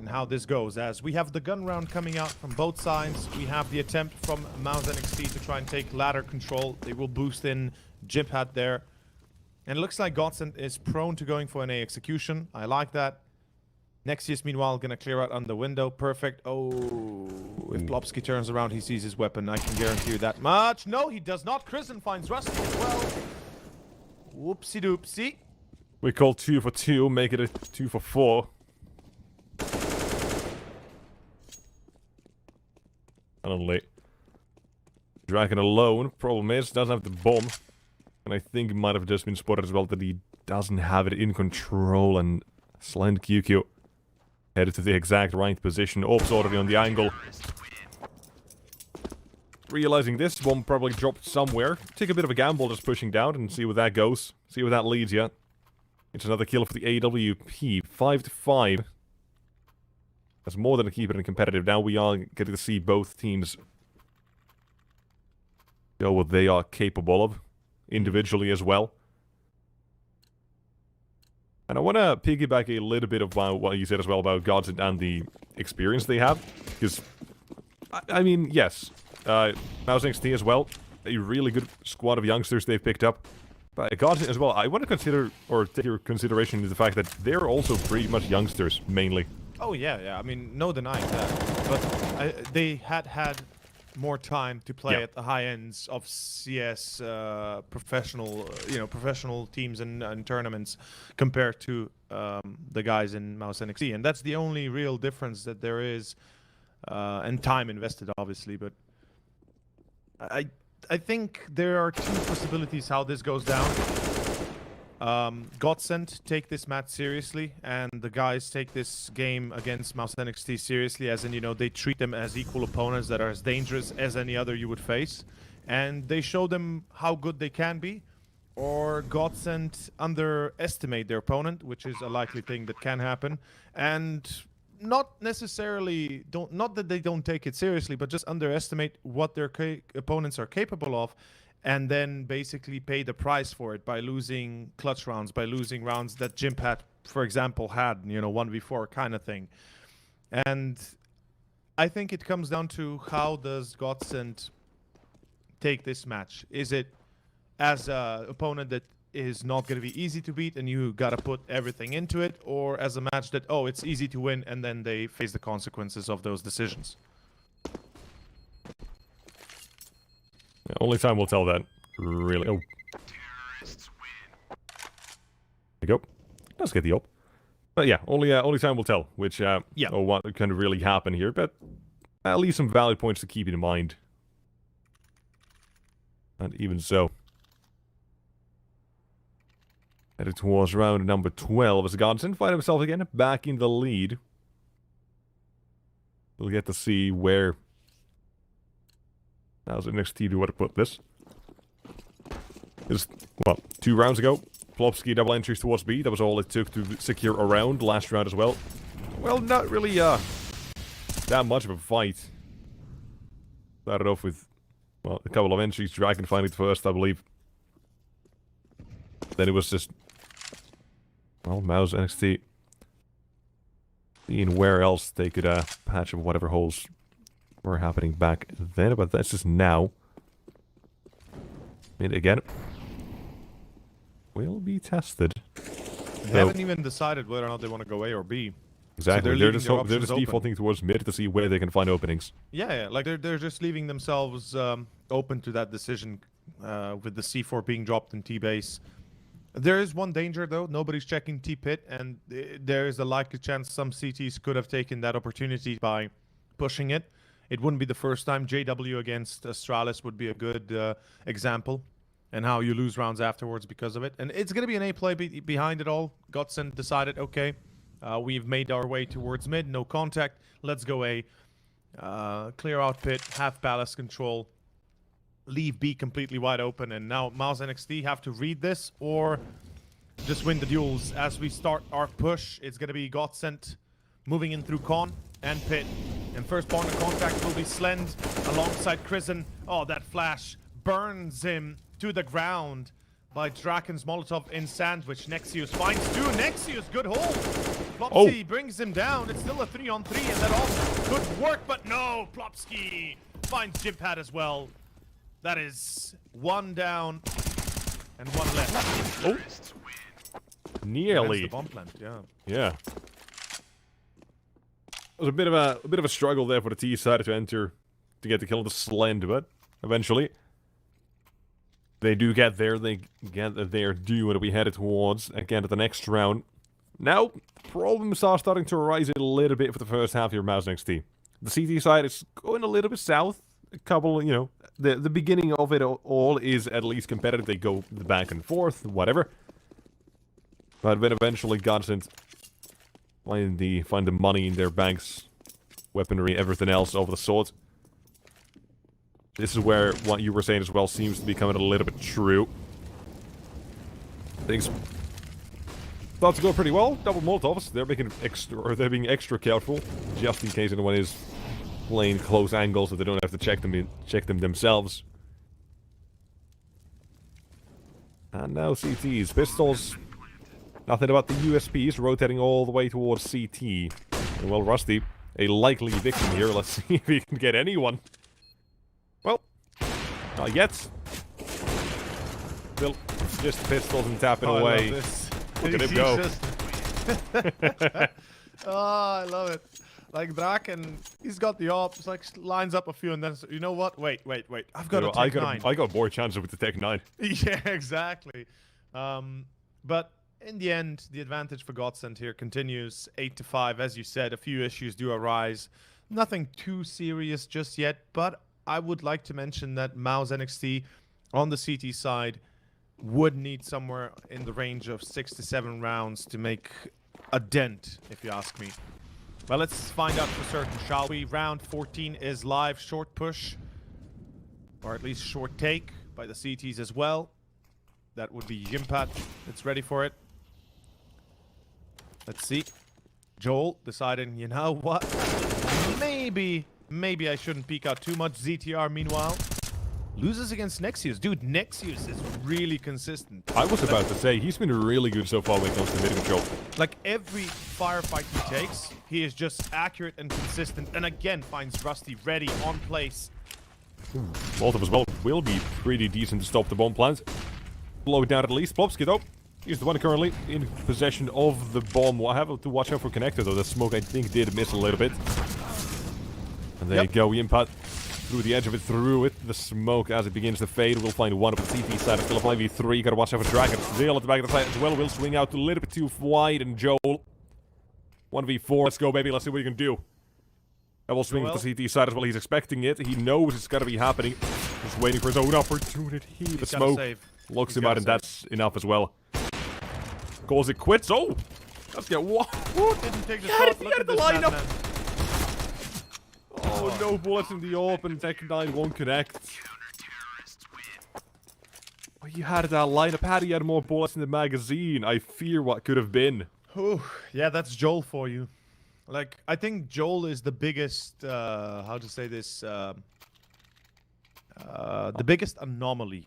and how this goes, as we have the gun round coming out from both sides. We have the attempt from Mouz NXT to try and take ladder control. They will boost in Jimpat there. And it looks like Godsent is prone to going for an A execution. I like that. Nexius, meanwhile, gonna clear out on the window. Perfect. Oh, if Plopsky turns around, he sees his weapon. I can guarantee you that much. No, he does not. Kristen finds Rusty as well. Whoopsie doopsie. We call 2 for 2, make it a 2 for 4. Only Dragon alone. Problem is, doesn't have the bomb. And I think it might have just been spotted as well that he doesn't have it in control. And Slant QQ headed to the exact right position. Orbs already on the angle. Realizing this, bomb probably dropped somewhere. Take a bit of a gamble just pushing down and see where that goes. See where that leads you. It's another kill for the AWP. 5 to 5. That's more than a keep it in competitive. Now we are getting to see both teams show what they are capable of. Individually as well. And I want to piggyback a little bit about what you said as well about Godsent and the experience they have. Because, I mean, yes. Mouz NXT as well. A really good squad of youngsters they've picked up. But Godsent as well, I want to consider, or take your consideration to the fact that they're also pretty much youngsters, mainly. Oh, yeah. I mean, no denying that. But they had more time to play at the high ends of CS professional, professional teams and tournaments compared to the guys in Mouz NXT. And that's the only real difference that there is, and time invested, obviously. But I think there are two possibilities how this goes down. Godsent take this match seriously, and the guys take this game against Mouz NXT seriously, as in, they treat them as equal opponents that are as dangerous as any other you would face. And they show them how good they can be, or Godsent underestimate their opponent, which is a likely thing that can happen. And not necessarily, not that they don't take it seriously, but just underestimate what their opponents are capable of, and then basically pay the price for it by losing clutch rounds, by losing rounds that Jimpat, for example, had, 1v4 kind of thing. And I think it comes down to how does Godsent take this match. Is it as an opponent that is not going to be easy to beat and you got to put everything into it, or as a match that, it's easy to win, and then they face the consequences of those decisions? Yeah, only time will tell that. Really. Oh. There you go. Let's get the up. But yeah, only time will tell which, or what can really happen here. But at least some valid points to keep in mind. And even so. Headed towards round number 12 as Godsent find himself again back in the lead. We'll get to see where Mouz NXT do want to put this. Just, 2 rounds ago, Plopsky double entries towards B. That was all it took to secure a round. Last round as well. Well, not really that much of a fight. Started off with, a couple of entries. Dragon finding it first, I believe. Then it was just, Mouz NXT seeing where else they could patch up whatever holes were happening back then, but that's just now. And again, will be tested. They haven't even decided whether or not they want to go A or B. Exactly, So they're just defaulting towards mid to see where they can find openings. Yeah, like they're just leaving themselves open to that decision with the C4 being dropped in T-base. There is one danger though, nobody's checking T-pit, and there is a likely chance some CTs could have taken that opportunity by pushing it. It wouldn't be the first time. JW against Astralis would be a good example, and how you lose rounds afterwards because of it. And it's going to be an A play behind it all. Godsent decided, okay, we've made our way towards mid, no contact, let's go A. Clear out pit, have palace control, leave B completely wide open, and now Mouz NXT have to read this or just win the duels. As we start our push, it's going to be Godsent moving in through con and pit. And first point of contact will be Slend alongside Krisen. Oh, that flash burns him to the ground by Draken's Molotov in sandwich. Nexius finds 2. Nexius, good hold. Plopsky brings him down. It's still a 3-on-3, and that also could work, but no! Plopsky finds Jimpad as well. That is 1 down and 1 left. Oh! Nearly. The bomb plant, yeah. Yeah. It was a bit of a struggle there for the T side to enter to get the kill on the Slend, but eventually they do get there. They get their due, and we headed towards again at the next round. Now problems are starting to arise a little bit for the first half here, Mouz NXT. The CT side is going a little bit south. A couple, you know, the beginning of it all is at least competitive. They go back and forth, whatever. But then eventually Godsent find the money in their banks, weaponry, everything else over the sword. This is where what you were saying as well seems to be coming a little bit true. Things thought to go pretty well. Double Molotovs. They're being extra careful, just in case anyone is playing close angles so they don't have to check them themselves. And now CTs, pistols. Nothing about the USPs, rotating all the way towards CT. Well, Rusty, a likely victim here. Let's see if he can get anyone. Well, not yet. Still, just pistols and tapping away. Look at him go. Oh, I love it. Like Draken, he's got the ops, like lines up a few, and then you know what? Wait. I've got a Tech 9. I got more chances with the Tech 9. Yeah, exactly. But in the end, the advantage for Godsent here continues 8-5. As you said, a few issues do arise. Nothing too serious just yet, but I would like to mention that Mouz NXT on the CT side would need somewhere in the range of 6 to 7 rounds to make a dent, if you ask me. Well, let's find out for certain, shall we? Round 14 is live. Short push, or at least short take by the CTs as well. That would be Jimpad. It's ready for it. Let's see. Joel deciding, you know what? Maybe I shouldn't peek out too much. ZTR, meanwhile, loses against Nexius. Dude, Nexius is really consistent. I was about to say, he's been really good so far when it comes to mid control. Like, every firefight he takes, he is just accurate and consistent. And again, finds Rusty ready, on place. Molotov as well will be pretty decent to stop the bomb plant. Blow it down at least. Plopsky, though, he's the one currently in possession of the bomb. I have to watch out for connector, though. The smoke, I think, did miss a little bit. And there you go, Impact through the edge of it, through it. The smoke as it begins to fade. We'll find one of the CT side. Still a 5v3. Gotta watch out for Dragon. Still at the back of the side as well. Will swing out a little bit too wide. And Joel, 1v4. Let's go, baby. Let's see what you can do. That will swing at the CT side as well. He's expecting it. He knows it's gotta be happening. Just waiting for his own opportunity. The smoke locks him out, and that's enough as well. Calls it quits. Oh! Let's get what? Didn't take the shot. Look at the lineup. Oh, no bullets in the open. Tech 9 won't connect. Oh, you had that lineup. Had he had more bullets in the magazine, I fear what could have been. Oh, yeah, that's Joel for you. Like, I think Joel is the biggest, how to say this, the biggest anomaly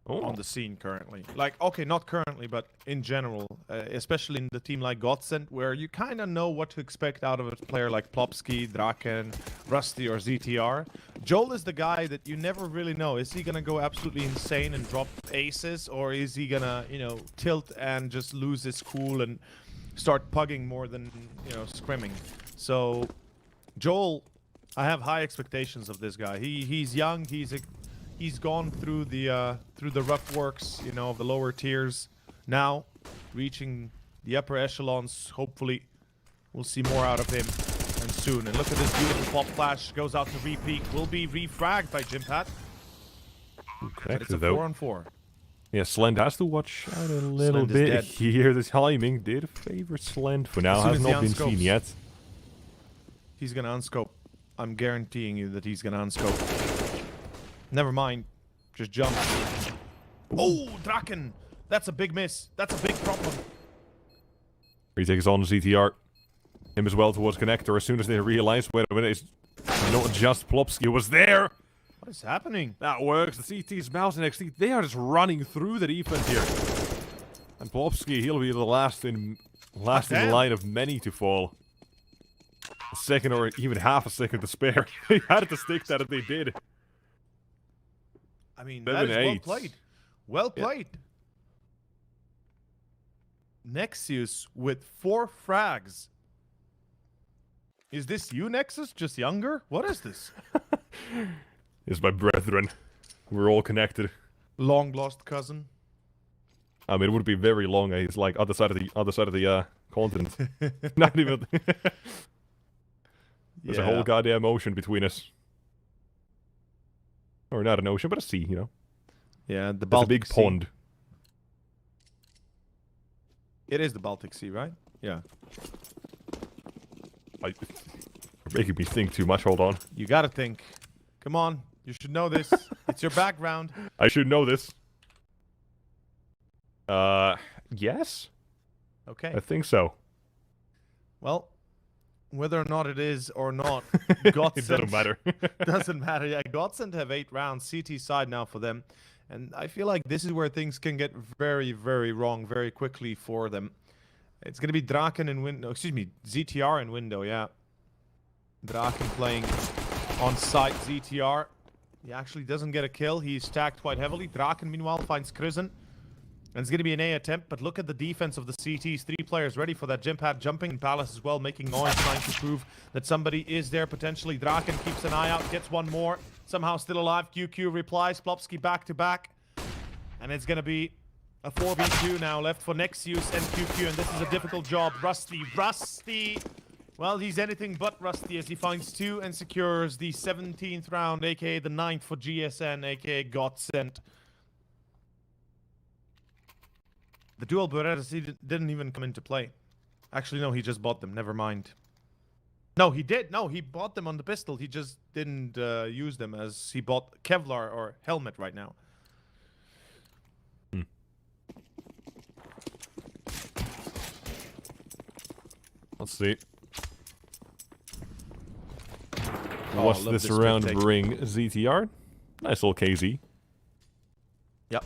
on the scene currently. Like, okay, not currently, but in general, especially in the team like Godsent, where you kind of know what to expect out of a player like Plopsky, Draken, Rusty, or ZTR. Joel is the guy that you never really know. Is he gonna go absolutely insane and drop aces, or is he gonna, you know, tilt and just lose his cool and start pugging more than, you know, scrimming? So, Joel, I have high expectations of this guy. He's young. He's gone through the rough works, you know, of the lower tiers. Now, reaching the upper echelons. Hopefully, we'll see more out of him, and soon. And look at this beautiful pop flash. Goes out to repeat. Will be refragged by Jimpad. But it's a 4-on-4. Yeah, Slend has to watch out a little bit here. The timing did favor Slend for now. Has not been seen yet. He's gonna unscope. I'm guaranteeing you that he's gonna unscope. Never mind. Just jump. Oh, Draken! That's a big miss. That's a big problem. He takes on ZTR. Him as well towards connector. As soon as they realize, wait a minute, it's not just Plopsky was there. What is happening? That works. The CT's Mouz NXT, they are just running through the defense here. And Plopsky, he'll be the last in Last in damn. line of many to fall. A second or even half a second to spare. They had to stick that if they did. I mean, that is well 7-8. played. Well played. Nexus with 4 frags. Is this you, Nexus? Just younger? What is this? It's my brethren. We're all connected. Long lost cousin. I mean, it would be very long. It's like other side of the continent. Not even. There's a whole goddamn ocean between us. Or not an ocean, but a sea, you know. Yeah, the It's a Baltic big Sea. pond. It is the Baltic Sea, right? Yeah. You're making me think too much. Hold on. You gotta think. Come on. You should know this. It's your background. I should know this. Yes? Okay. I think so. Well, whether or not it is or not, It Godsent doesn't matter. doesn't matter. Yeah, Godsent have 8 rounds. CT side now for them. And I feel like this is where things can get very, very wrong very quickly for them. It's going to be Draken in window. Excuse me, ZTR in window, yeah. Draken playing on site ZTR. He actually doesn't get a kill. He's stacked quite heavily. Draken, meanwhile, finds Krizen. And it's going to be an A attempt, but look at the defense of the CTs. 3 players ready for that jump pad, jumping in Palace as well, making noise, trying to prove that somebody is there potentially. Draken keeps an eye out, gets one more. Somehow still alive. QQ replies. Plopsky back to back. And it's going to be a 4v2 now left for Nexus and QQ, and this is a difficult job. Rusty. Well, he's anything but rusty as he finds 2 and secures the 17th round, aka the 9th for GSN, aka Godsent. The dual Berettas didn't even come into play. Actually, no, he just bought them. Never mind. No, he did. No, he bought them on the pistol. He just didn't use them as he bought Kevlar or helmet right now. Let's see. Oh, What's love this this round quick take. bring? ZTR? Nice little KZ. Yep.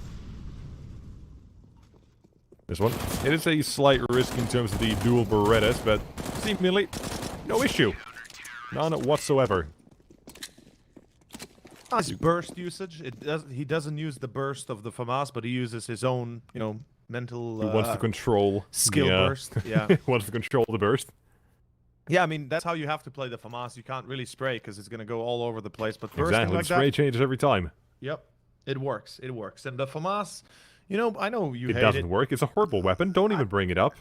This one. It is a slight risk in terms of the dual Berettas, but seemingly no issue. None whatsoever. Nice burst usage. He doesn't use the burst of the FAMAS, but he uses his own, you know, mental Who wants to control skill the, burst. Yeah. wants to control the burst. Yeah, I mean, that's how you have to play the FAMAS. You can't really spray because it's going to go all over the place. But bursting Exactly. like The spray that, changes every time. yep, it works. It works. And the FAMAS, you know, I know you It hate doesn't it. work. It's a horrible weapon. Don't even bring it up.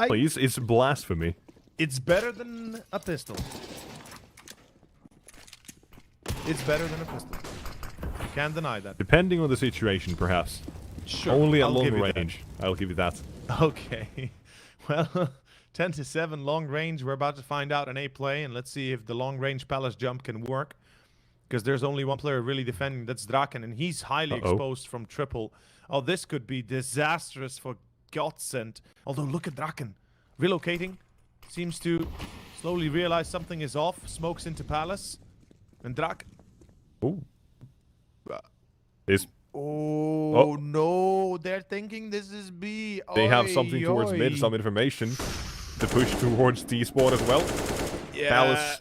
Please. It's blasphemy. It's better than a pistol. It's better than a pistol. You can't deny that. Depending on the situation, perhaps. Sure. Only at I'll long give you that. range. I'll give you that. Okay. Well, 10-7 long range. We're about to find out an A play, and let's see if the long range Palace jump can work. Because there's only one player really defending. That's Draken, and he's highly exposed from triple. Oh, this could be disastrous for Godsent. Although, look at Draken. Relocating. Seems to slowly realize something is off. Smokes into Palace. And Draken. Ooh. Is Oh, no. They're thinking this is B. they have something towards Oi, mid, oi. some information to push towards T spot as well. Yeah. Palace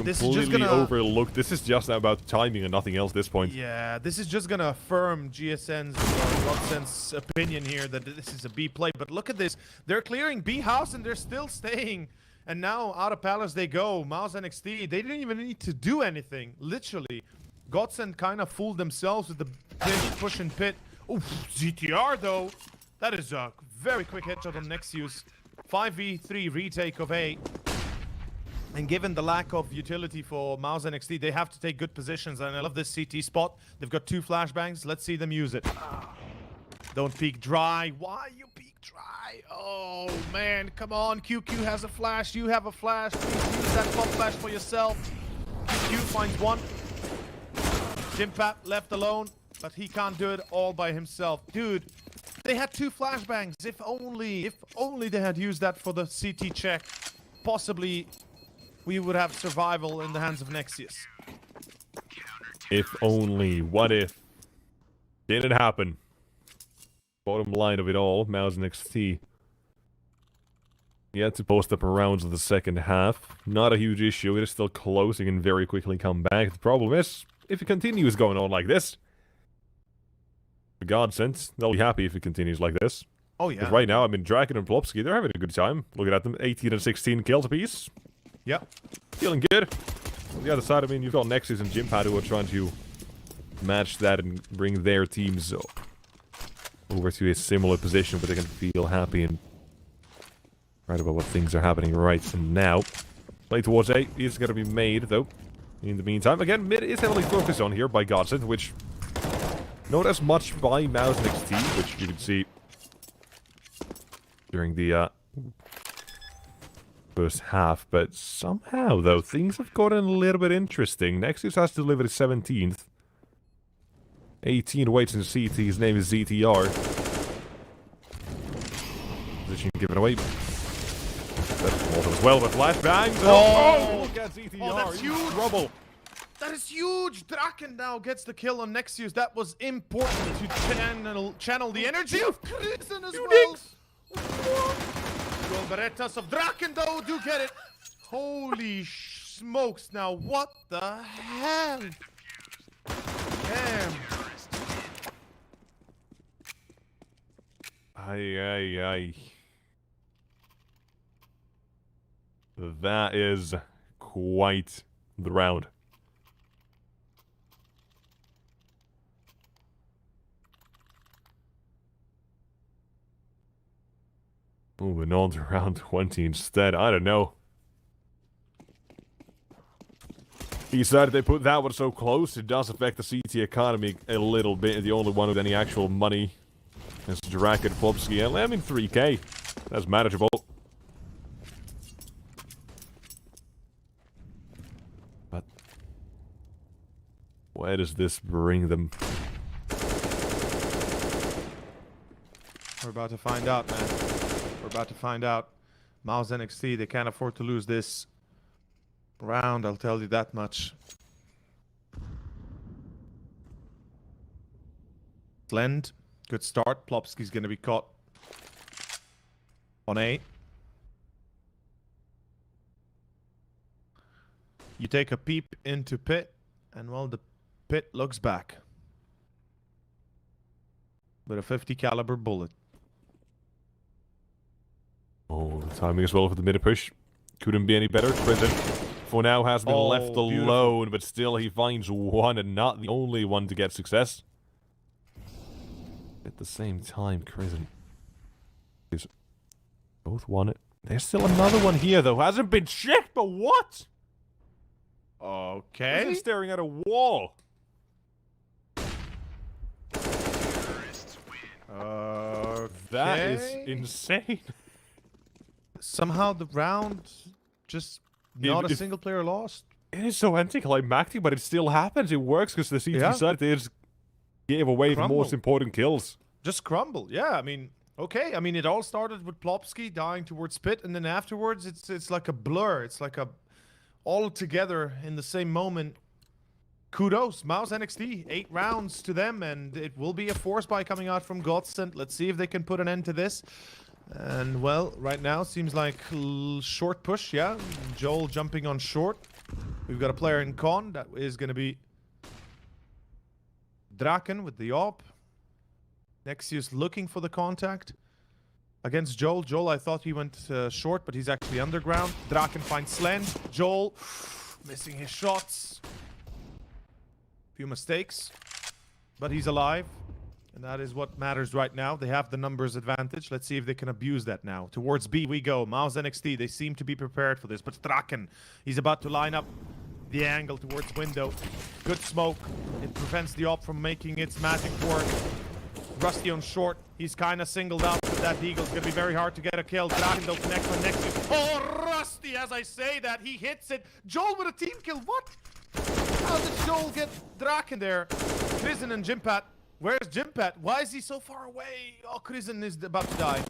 This is just completely gonna overlooked. This is just about timing and nothing else at this point. Yeah, this is just gonna affirm GSN's or Godsent's opinion here that this is a B play. But look at this. They're clearing B house and they're still staying. And now out of Palace they go. Mouz NXT. They didn't even need to do anything. Literally. Godsent kind of fooled themselves with the push and pit. Oof, GTR though. That is a very quick headshot on Nexus. 5v3 retake of A. And given the lack of utility for Mouz NXT, they have to take good positions. And I love this CT spot. They've got 2 flashbangs. Let's see them use it. Don't peek dry. Why you peek dry? Oh, man. Come on. QQ has a flash. You have a flash. Please use that pop flash for yourself. QQ finds one. Jimpat left alone, but he can't do it all by himself. Dude, they had 2 flashbangs. If only they had used that for the CT check. Possibly we would have survival in the hands of Nexus. If only. What if? Didn't happen. Bottom line of it all, Mouz NXT He had to post up around the second half. Not a huge issue. It is still closing and very quickly come back. The problem is, if it continues going on like this, the Godsent, they'll be happy if it continues like this. Oh, yeah. But right now, I mean, Draken and Plopsky, they're having a good time. Looking at them, 18 and 16 kills apiece. Yep. Feeling good. On the other side, I mean, you've got Nexus and Jimpad who are trying to match that and bring their teams over to a similar position where they can feel happy and right about what things are happening right now. Play towards A is going to be made, though. In the meantime, again, mid is heavily focused on here by Godsent, which not as much by Mouz NXT, which you can see during the first half, but somehow, though, things have gotten a little bit interesting. Nexus has delivered his 17th. 18 waits in CT, his name is ZTR. Position given away. That's also as well with flashbangs. Oh, look at ZTR. Oh, that's He's in huge. trouble. That is huge! Draken now gets the kill on Nexus. That was important to channel the energy of Krisen as well. The Berettas of Draken, though, do get it. Holy smokes, now what the hell? Damn. Aye. That is quite the round. Moving on to round 20 instead. I don't know. He decided they put that one so close. It does affect the CT economy a little bit. The only one with any actual money is Draken Plopsky. I mean, 3k. That's manageable. But where does this bring them? We're about to find out, man. We're about to find out. Mouz NXT, they can't afford to lose this round, I'll tell you that much. Slend, good start. Plopsky's gonna be caught on A. You take a peep into pit, and well, the pit looks back with a 50 caliber bullet. Oh, the timing as well for the mid push. Couldn't be any better. Prison, for now, has been left alone, beautiful. but still he finds one and not the only one to get success. At the same time, Prison is both won it. There's still another one here, though. Hasn't been checked, but what? Okay. He's staring at a wall. That is insane. Somehow the round just not a single player lost. It is so anticlimactic, but it still happens. It works because the CT Yeah. side is gave away the Crumble. most important kills. Just crumble. Yeah, I mean, okay. I mean, it all started with Plopsky dying towards pit, and then afterwards, it's like a blur. It's like a all together in the same moment. Kudos, Mouz NXT, 8 rounds to them, and it will be a force buy coming out from Godsent. Let's see if they can put an end to this. And well, right now seems like short push. Yeah, Joel jumping on short. We've got a player in con that is going to be Draken with the op. Nexius looking for the contact against Joel. Joel, I thought he went short, but he's actually underground. Draken finds Slend. Joel missing his shots. Few mistakes, but he's alive. And that is what matters right now. They have the numbers advantage. Let's see if they can abuse that now. Towards B we go. Mouz NXT, they seem to be prepared for this. But Draken, he's about to line up the angle towards window. Good smoke. It prevents the op from making its magic work. Rusty on short. He's kind of singled out with that Deagle. It's going to be very hard to get a kill. Draken, though, connects on Nexus. Oh, Rusty, as I say that, he hits it. Joel with a team kill. What? How did Joel get Draken there? Krisen and Jimpad. Where's Jimpad? Why is he so far away? Oh, Krisen is about to die.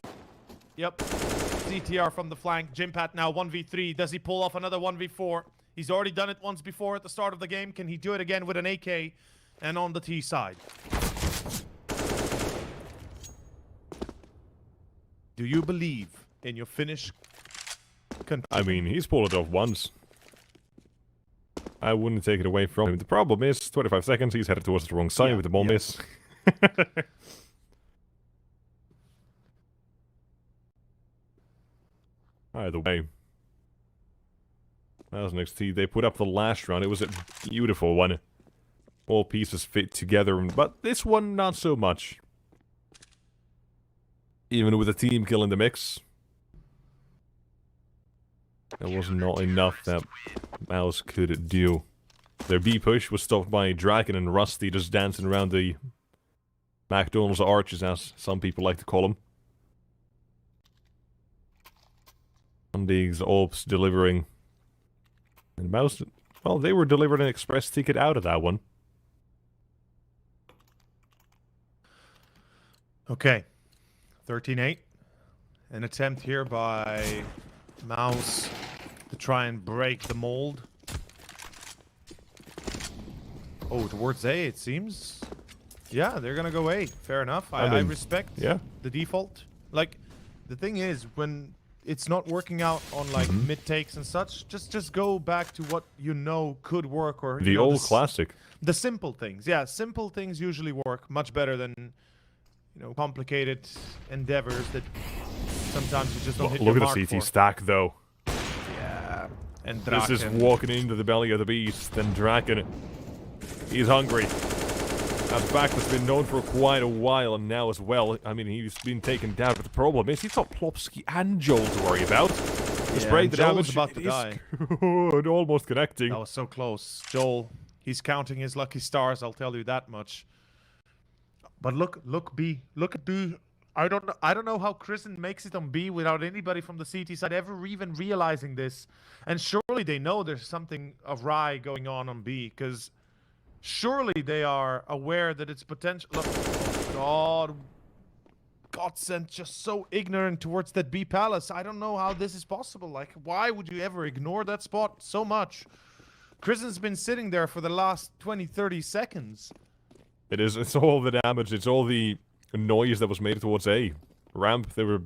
Yep. CTR from the flank. Jimpad now 1v3. Does he pull off another 1v4? He's already done it once before at the start of the game. Can he do it again with an AK and on the T side? Do you believe in your Finnish I mean, he's pulled it off once. I wouldn't take it away from him. The problem is, 25 seconds, he's headed towards the wrong side with the ball miss. Either way. That was NXT. They put up the last round. It was a beautiful one. All pieces fit together, but this one, not so much. Even with a team kill in the mix. That was not enough that Mouz could do. Their B push was stopped by Draken and Rusty just dancing around the McDonald's arches, as some people like to call them. Undigs Ops delivering. And Mouz, well, they were delivered an express ticket out of that one. Okay. 13-8. An attempt here by Mouz to try and break the mold. Oh, towards A, it seems. Yeah, they're gonna go A. Fair enough. I respect the default. Like, the thing is, when it's not working out on like mid takes and such, just go back to what you know could work, or the old classic. The simple things. Yeah, simple things usually work much better than, you know, complicated endeavors that sometimes you just don't hit your mark. Look at the CT stack, though. Yeah. And Draken. This is walking into the belly of the beast, and Draken, he's hungry. That back has been known for quite a while, and now as well. I mean, he's been taken down, but the problem is he's got Plopsky and Joel to worry about. Just break the damage. About to die. Good, almost connecting. That was so close. Joel, he's counting his lucky stars, I'll tell you that much. But look B. Look at B. I don't know how Kristen makes it on B without anybody from the CT side ever even realizing this. And surely they know there's something awry going on B, because surely they are aware that it's potential. Look, God, Godsent just so ignorant towards that B palace. I don't know how this is possible. Like, why would you ever ignore that spot so much? Kristen's been sitting there for the last 20-30 seconds. It's all the damage. It's all the noise that was made towards A. Ramp, there were,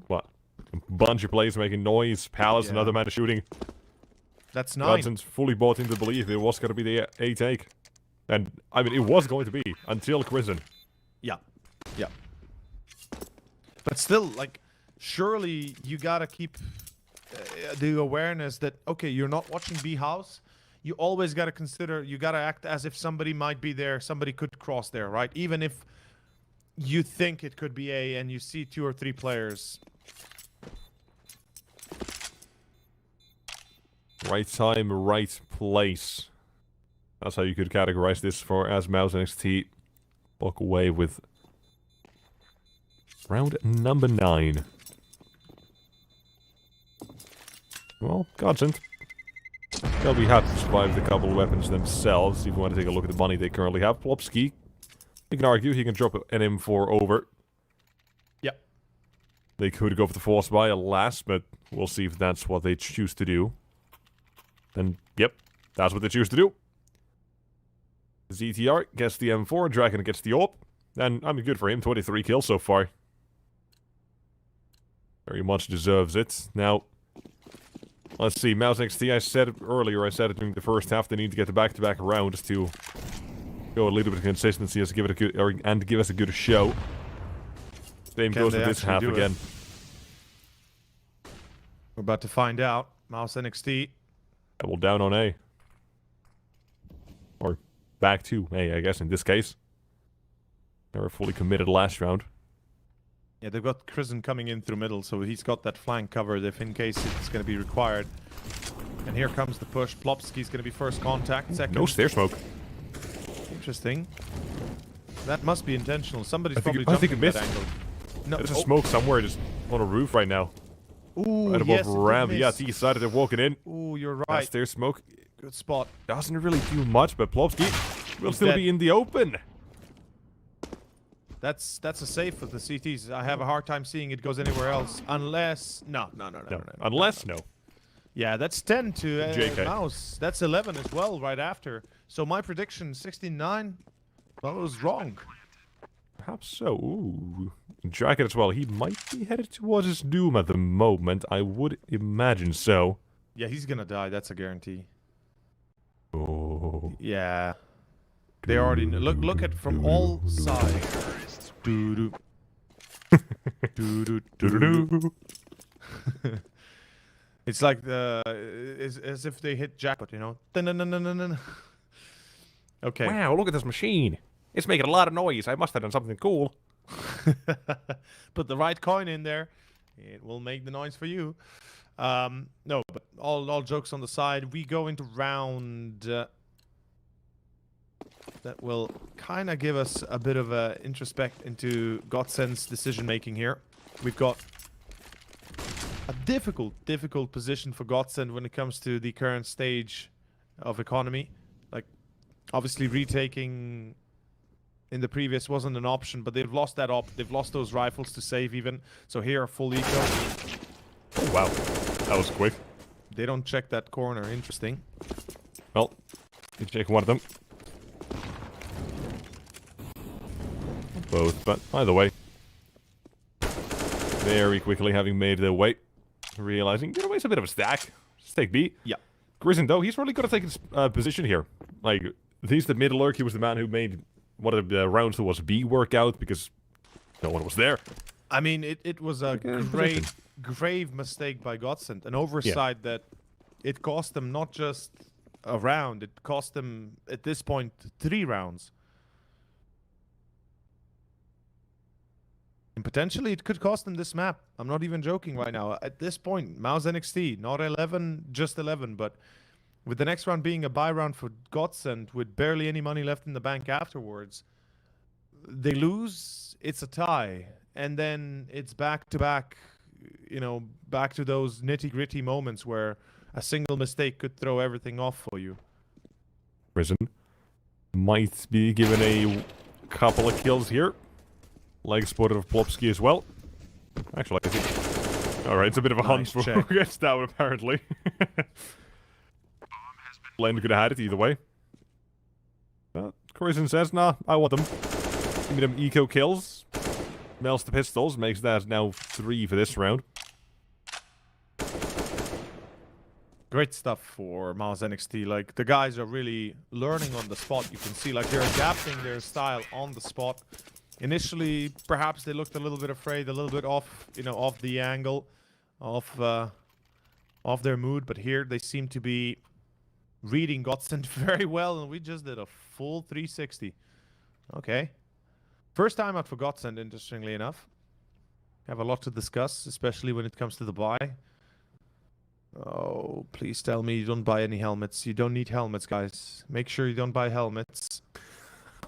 what, a bunch of players making noise. Palace, another man shooting. That's 9. Godsent fully bought into the belief it was going to be the A take. And, I mean, it was going to be, until Kristen. Yeah. Yeah. But still, like, surely you gotta keep the awareness that, okay, you're not watching B house. You always gotta consider, you gotta act as if somebody might be there, somebody could cross there, right? Even if you think it could be A and you see 2 or 3 players. Right time, right place. That's how you could categorize this for as Mouz NXT walk away with round number 9. Well, Godsent, they'll be happy to survive the couple of weapons themselves. If you want to take a look at the money they currently have, Plopsky, you can argue he can drop an M4 over. Yep. They could go for the force buy, alas, but we'll see if that's what they choose to do. And, yep, that's what they choose to do. ZTR gets the M4, Draken gets the AWP, and I mean, good for him, 23 kills so far. Very much deserves it. Now, let's see, Mouz NXT, I said it earlier, I said it during the first half, they need to get the back-to-back rounds to go a little bit of consistency as give it a good, and give us a good show. Same goes with this half again. We're about to find out. Mouz NXT. Double down on A. Or back to A, I guess, in this case. They were fully committed last round. Yeah, they've got Kristen coming in through middle, so he's got that flank covered if in case it's going to be required. And here comes the push. Plopsky's going to be first contact. Second. No stair smoke. Interesting. That must be intentional. Somebody's probably jumping that angle. No, there's a smoke somewhere just on a roof right now. Ooh, right above ramp. Yeah, he decided they're walking in. Ooh, you're right. Stair smoke. Good spot. Doesn't really do much, but Plopsky will still be in the open. That's a safe for the CTs. I have a hard time seeing it goes anywhere else. Unless... No. Unless, no. Yeah, that's 10 to JK. Mouz. That's 11 as well right after. So my prediction, 69, well, it was wrong. Perhaps so. Ooh. Jacket as well. He might be headed towards his doom at the moment. I would imagine so. Yeah, he's gonna die. That's a guarantee. Oh. Yeah. They already know. Look at from all sides. Doo-doo. Doo-doo, doo-doo. It's like as if they hit jackpot, you know. Dun-dun-dun-dun-dun-dun. Okay. Wow, look at this machine. It's making a lot of noise. I must have done something cool. Put the right coin in there. It will make the noise for you. No, but all jokes on the side. We go into round that will kind of give us a bit of a introspect into Godsent's decision making here. We've got a difficult position for Godsent when it comes to the current stage of economy. Like, obviously retaking in the previous wasn't an option, but they've lost that op. They've lost those rifles to save even. So here, full eco. Oh, wow. That was quick. They don't check that corner. Interesting. Well, you check one of them. Both, but either way. Very quickly having made their way. Realizing, you know, it's a bit of a stack. Let's take B. Yeah. Godsent, though, he's really got to take his position here. Like, he's the mid lurk. He was the man who made one of the rounds was B work out because no one was there. I mean, it was a grave mistake by Godsent. An oversight that it cost them not just a round. It cost them, at this point, 3 rounds. And potentially it could cost them this map. I'm not even joking right now. At this point, Mouz NXT, not 11, just 11. But with the next round being a buy round for Godsent, with barely any money left in the bank afterwards, they lose, it's a tie. And then it's back-to-back, you know, back to those nitty-gritty moments where a single mistake could throw everything off for you. Prison might be given a couple of kills here. Leg spotted of Plopsky as well. Actually, I think... Alright, it's a bit of a hunt for who gets down, apparently. Len could have had it either way. But Godsent says, nah, I want them. Give me them eco kills. Melts the pistols, makes that now 3 for this round. Great stuff for Mouz NXT. Like, the guys are really learning on the spot. You can see, like, they're adapting their style on the spot. Initially, perhaps they looked a little bit afraid, a little bit off, you know, off the angle, off their mood. But here they seem to be reading Godsent very well, and we just did a full 360. Okay. First time out for Godsent, interestingly enough. Have a lot to discuss, especially when it comes to the buy. Oh, please tell me you don't buy any helmets. You don't need helmets, guys. Make sure you don't buy helmets.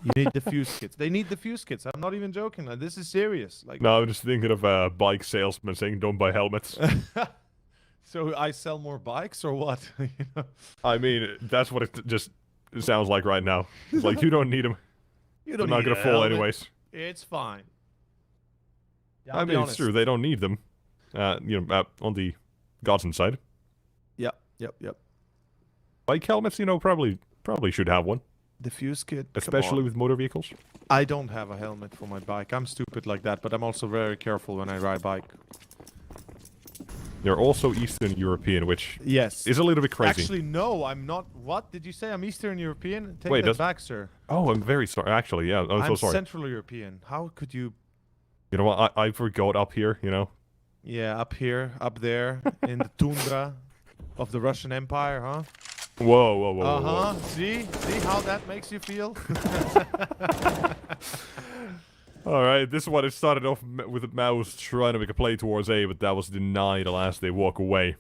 You need the fuse kits. They need the fuse kits. I'm not even joking. Like, this is serious. Like, no, I'm just thinking of a bike salesman saying don't buy helmets. So I sell more bikes or what? You know? I mean, that's what it just sounds like right now. It's like, you don't need them. They're not going to fall anyways. It's fine. Yeah, I mean, it's true. They don't need them. You know, on the Godsent side. Yep. Bike helmets, you know, probably should have one. The fuse kit. Especially with motor vehicles. I don't have a helmet for my bike. I'm stupid like that, but I'm also very careful when I ride bike. They're also Eastern European, which is a little bit crazy. Actually, no, I'm not. What? Did you say I'm Eastern European? Take Wait, that back, sir. Oh, I'm very sorry. Actually, yeah, I'm so sorry. I'm Central European. How could you... You know what? I forgot up here, you know? Yeah, up here, up there, in the tundra of the Russian Empire, huh? Whoa. Uh-huh. See how that makes you feel? Alright, this one, it started off with Mouz trying to make a play towards A, but that was denied as they walk away.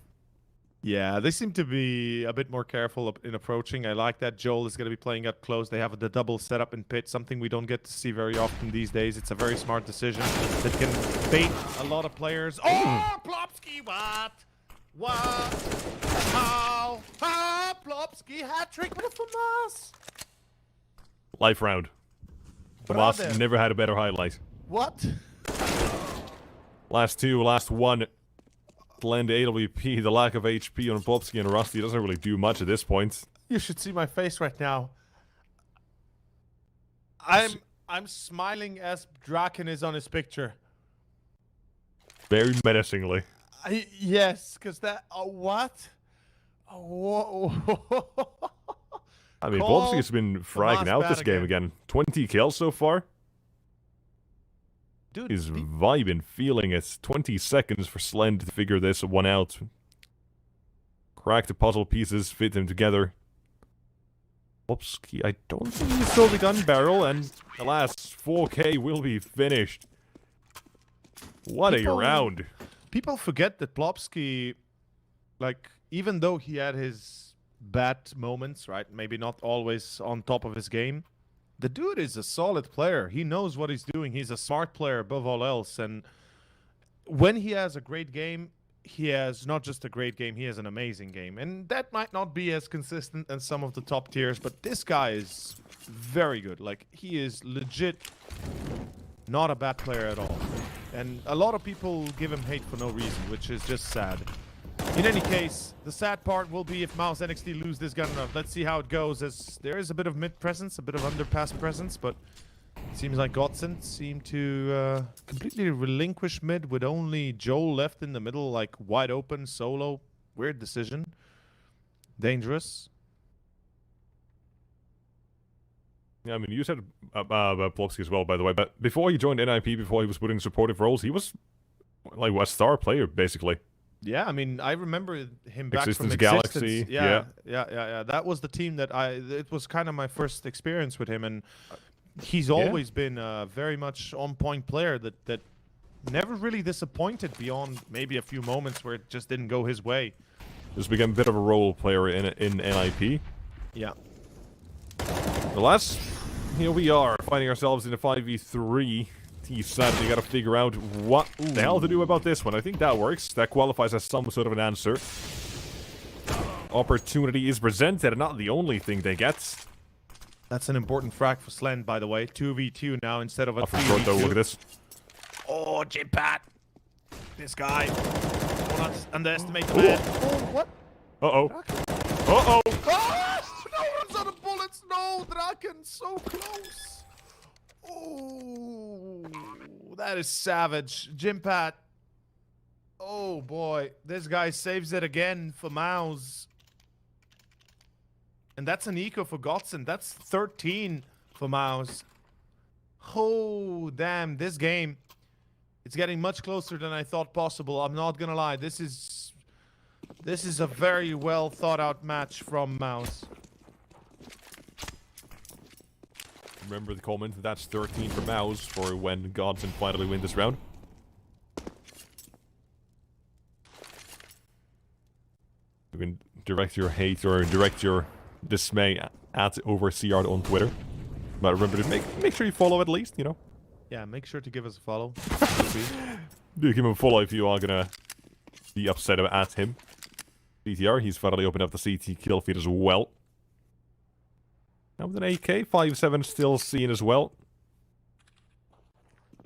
Yeah, they seem to be a bit more careful in approaching. I like that. Joel is going to be playing up close. They have the double setup in pit, something we don't get to see very often these days. It's a very smart decision that can bait a lot of players. Oh, Plopsky, what? How? Plopsky hat-trick with a FAMAS. Life round. FAMAS never had a better highlight. What? Last 2, last 1. Land AWP, the lack of HP on Plopsky and Rusty doesn't really do much at this point. You should see my face right now. I'm smiling as Draken is on his picture. Very menacingly. Yes, because that... what? Whoa. I mean, Call Volpsky has been the fragging mouse out bat this game again. 20 kills so far. Dude, He's vibing, feeling it. 20 seconds for Slend to figure this one out. Crack the puzzle pieces, fit them together. Volpsky, I don't think he's still the gun barrel, and alas, 4K will be finished. What a round. People forget that Plopsky, like, even though he had his bad moments, right? Maybe not always on top of his game. The dude is a solid player. He knows what he's doing. He's a smart player above all else. And when he has a great game, he has not just a great game, he has an amazing game. And that might not be as consistent as some of the top tiers, but this guy is very good. Like, he is legit not a bad player at all. And a lot of people give him hate for no reason, which is just sad. In any case, the sad part will be if Mouz NXT lose this gun round. Let's see how it goes, as there is a bit of mid presence, a bit of underpass presence, but it seems like Godsent seem to completely relinquish mid with only Joel left in the middle, like wide open, solo. Weird decision. Dangerous. Yeah, I mean, you said about Plopsky as well, by the way, but before he joined NIP, before he was putting supportive roles, he was like a star player, basically. Yeah, I mean, I remember him back Existence from Galaxy. Yeah. That was the team that it was kind of my first experience with him, and he's always been a very much on-point player that never really disappointed beyond maybe a few moments where it just didn't go his way. Just became a bit of a role player in NIP. Yeah. Alas, here we are, finding ourselves in a 5v3. Sadly, gotta figure out what the hell to do about this one. I think that works. That qualifies as some sort of an answer. Opportunity is presented, and not the only thing they get. That's an important frag for Slend, by the way. 2v2 now instead of a 3v2. Short, though, look at this. Oh, Jimpat! This guy. Do not underestimate the man. Oh, what? Uh-oh. Uh-oh! Oh, no, runs out of bullets! No, Draken, so close! Oh, that is savage. Jimpat. Oh, boy. This guy saves it again for Mouz. And that's an eco for Godsent. That's 13 for Mouz. Oh, damn. This game, it's getting much closer than I thought possible. I'm not gonna lie. This is a very well thought out match from Mouz. Remember the comment, that's 13 for Mouz for when Godsent finally win this round. You can direct your hate or direct your dismay at Overseard on Twitter. But remember to make sure you follow at least, you know. Yeah, make sure to give us a follow. Do give him a follow if you are gonna be upset at him. BTR, he's finally opened up the CT kill feed as well. Now with an AK, 5-7 still seen as well.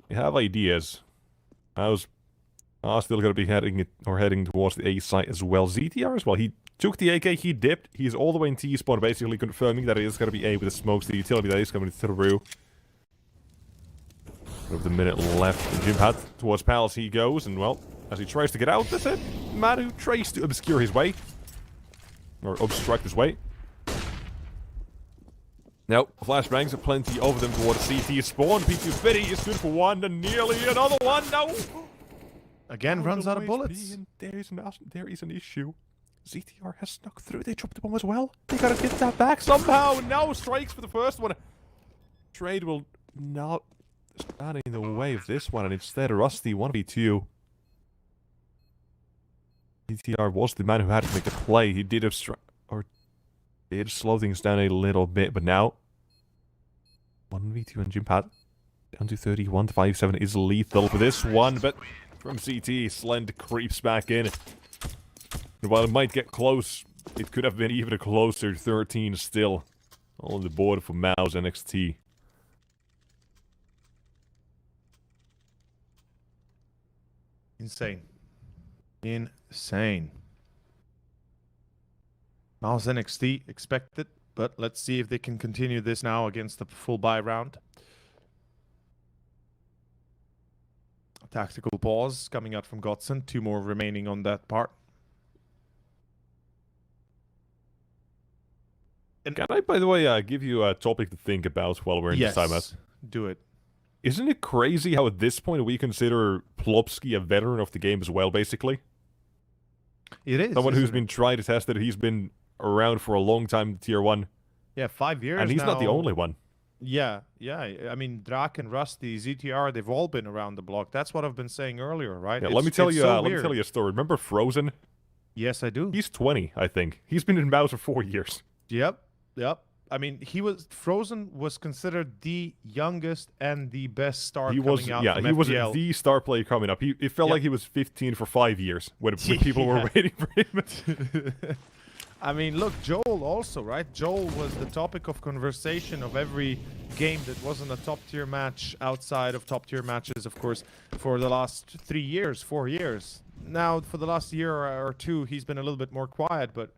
You have ideas. Mouz still gonna be heading towards the A site as well. ZTR as well. He took the AK, he dipped. He's all the way in T spawn, basically confirming that it is gonna be A with the smokes. The utility that is coming through. With a minute left, Jimpat towards Palace he goes, and well, as he tries to get out, that's it. Man who tries to obscure his way. Or obstruct his way. Now, flashbangs, plenty of them towards CT spawn. P2 Fitty is good for one, and nearly another one. No! Again, runs out of bullets. There is an issue. ZTR has snuck through. They dropped the bomb as well. They gotta get that back somehow. No strikes for the first one. Trade will not stand in the way of this one, and instead Rusty 1v2. ZTR was the man who had to make the play. He did obstruct, or did slow things down a little bit, but now 1v2 and Jimpat down to 31 to 5-7 is lethal for this one, but from CT, Slend creeps back in. And while it might get close, it could have been even a closer 13 still on the board for Mouz NXT. Insane. Insane. Mouz NXT expected, but let's see if they can continue this now against the full buy round. Tactical pause coming out from Godsent. 2 more remaining on that part. And can I, by the way, give you a topic to think about while we're in this timeout? Yes, do it. Isn't it crazy how at this point we consider Plopsky a veteran of the game as well, basically? It is. Someone who's been trying to test it. He's been around for a long time in Tier 1. Yeah, 5 years And he's now. not the only one. Yeah. I mean, Drak and Rusty, ZTR, they've all been around the block. That's what I've been saying earlier, right? Yeah, let me tell you a story. Remember Frozen? Yes, I do. He's 20, I think. He's been in Mouz for 4 years. Yep. I mean, Frozen was considered the youngest and the best star coming out from FPL. He was the star player coming up. It felt like he was 15 for 5 years when people were waiting for him. I mean, look, Joel also, right? Joel was the topic of conversation of every game that wasn't a top-tier match outside of top-tier matches, of course, for the last 3 years, 4 years. Now, for the last year or two, he's been a little bit more quiet, but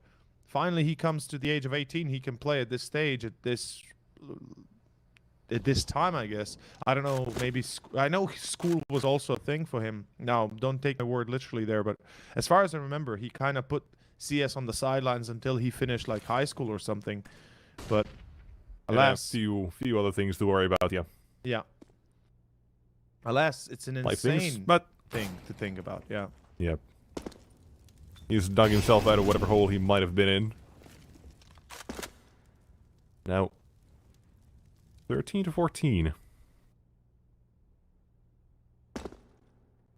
finally he comes to the age of 18. He can play at this stage, at this time, I guess. I don't know, maybe... I know school was also a thing for him. Now, don't take my word literally there, but as far as I remember, he kind of put CS on the sidelines until he finished like high school or something. But alas, a few other things to worry about. Yeah. Alas, it's an insane thing to think about. Yeah. Yeah. He's dug himself out of whatever hole he might have been in. Now, 13-14.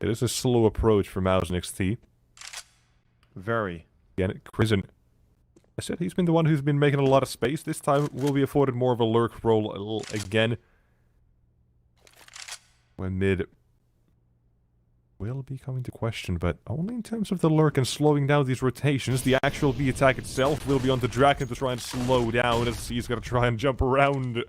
It is a slow approach for Mouz NXT. Very. Again, Crizzen, I said he's been the one who's been making a lot of space. This time will be afforded more of a lurk role again. When mid will be coming to question, but only in terms of the lurk and slowing down these rotations. The actual B attack itself will be on the Draken to try and slow down, as he's going to try and jump around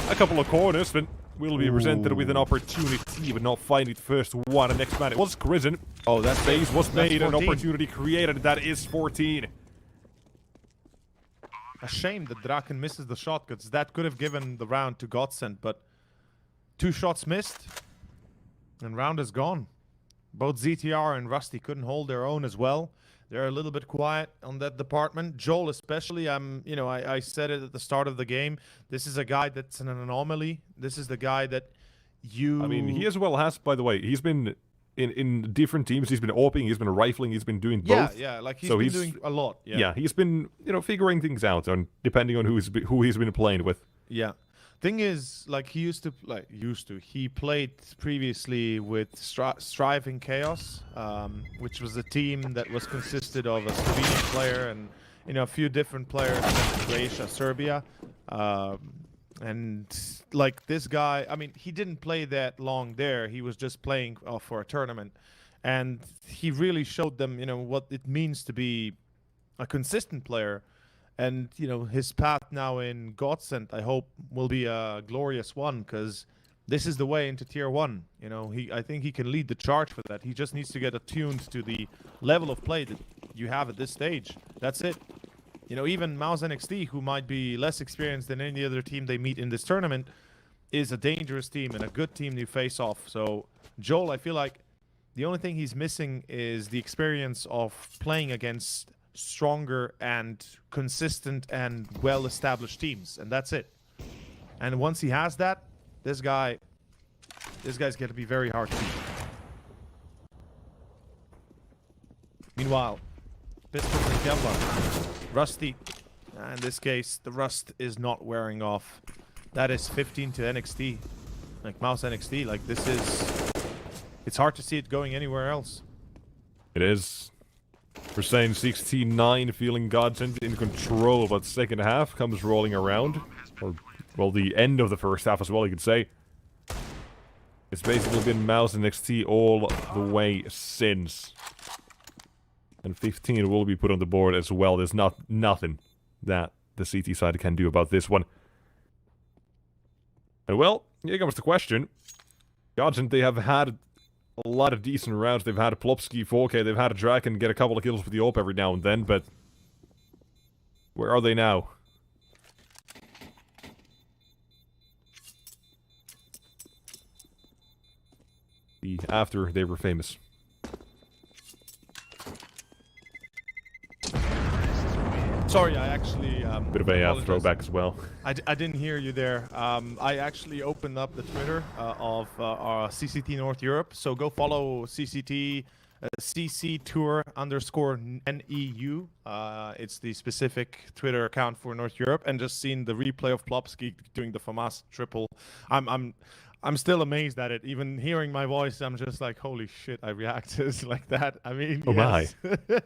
a couple of corners, but will be presented with an opportunity, but not finding the first one. And next man, it was Crizzen. Oh, that phase was made, an opportunity created. That is 14. A shame that Draken misses the shot, because that could have given the round to Godsent, but 2 shots missed, and round is gone. Both ZTR and Rusty couldn't hold their own as well. They're a little bit quiet on that department. Joel especially, I said it at the start of the game. This is a guy that's an anomaly. This is the guy that you... I mean, he as well has, by the way, he's been in different teams. He's been AWPing, he's been rifling, he's been doing both. Yeah, like he's been doing a lot. Yeah, he's been, figuring things out, on depending on who he's been playing with. Yeah. Thing is, like, he played previously with Striving Chaos, which was a team that was consisted of a Slovenian player and, a few different players from Croatia, Serbia. And, like, this guy, I mean, he didn't play that long there. He was just playing for a tournament. And he really showed them, what it means to be a consistent player. And, his path now in Godsent, I hope, will be a glorious one, because this is the way into Tier 1. I think he can lead the charge for that. He just needs to get attuned to the level of play that you have at this stage. That's it. Even Mouz NXT, who might be less experienced than any other team they meet in this tournament, is a dangerous team and a good team to face off. So, Joel, I feel like the only thing he's missing is the experience of playing against stronger and consistent and well-established teams, and that's it. And once he has that, this guy's going to be very hard to beat. Meanwhile, Pistols and Kevlar, Rusty. In this case, the rust is not wearing off. That is 15 to NXT, like Mouz NXT. Like, it's hard to see it going anywhere else. It is. We're saying 16-9, feeling Godsent in control, but second half comes rolling around. Or, well, the end of the first half as well, you could say. It's basically been Mouz and NXT all the way since. And 15 will be put on the board as well. There's nothing that the CT side can do about this one. And well, here comes the question. Godsent, they have had a lot of decent rounds. They've had a Plopsky 4K, they've had a Draken get a couple of kills with the AWP every now and then, but where are they now? The after they were famous. Sorry, I actually... Bit of a apologize. throwback as well. I didn't hear you there. I actually opened up the Twitter of our CCT North Europe, so go follow CCT CC Tour _NEU. It's the specific Twitter account for North Europe, and just seen the replay of Plopsky doing the FAMAS triple. I'm still amazed at it. Even hearing my voice, I'm just like, holy shit! I reacted like that. I mean, oh yes. my.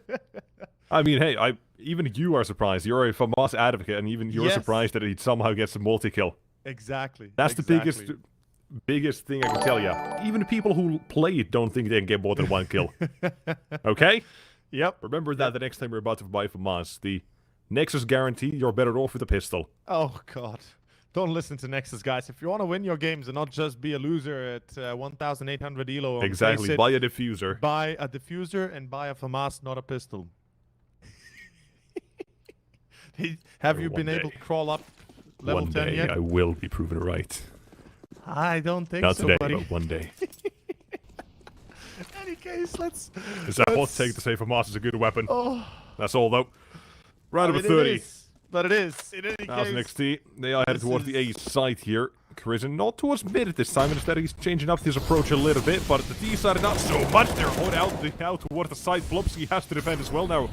I mean, hey, even you are surprised. You're a FAMAS advocate, and even you're Yes. surprised that he somehow gets a multi-kill. Exactly. That's exactly. the biggest thing I can tell you. Even people who play it don't think they can get more than one kill. Okay? Yep. Remember that the next time you're about to buy FAMAS. The Nexus guarantee, you're better off with a pistol. Oh god. Don't listen to Nexus, guys. If you want to win your games and not just be a loser at 1,800 elo on Exactly. Faceit, Buy a diffuser. buy a diffuser and buy a FAMAS, not a pistol. Have you One been able day. to crawl up level One 10 day yet? I will be proven right. I don't think Not so, today, buddy. but one day. In any case, let's... Is that hot let's- take to say FAMAS is a good weapon? Oh, That's all though. Round but number 30. it is. But it is. In any Now's case... NXT. They are headed this towards the A is- side here. Krisen not towards mid at this time. Instead, he's changing up his approach a little bit. But at the D side, not so much. They're out towards the side. Plopsky has to defend as well now.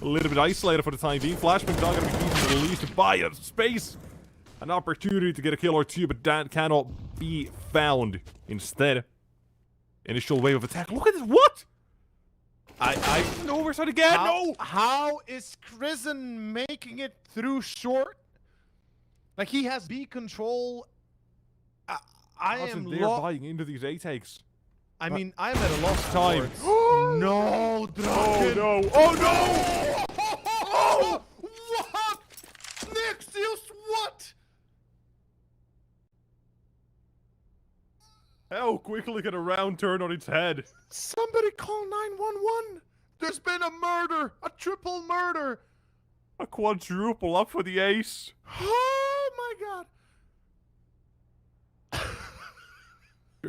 A little bit isolated for the time being. Flashback's not going to be easy to release to buy a space. An opportunity to get a kill or two, but that cannot be found. Instead, initial wave of attack. Look at this. What? No oversight again. No. How is Krisen making it through short? Like, he has B control. I am They're buying into these A takes. I mean, I'm at a loss of Time. words. No, Oh Draken. no! Oh no! Oh, what? Nexius, what? How quickly can a round turn on its head? Somebody call 911. There's been a murder, a triple murder. A quadruple up for the ace. Oh my god.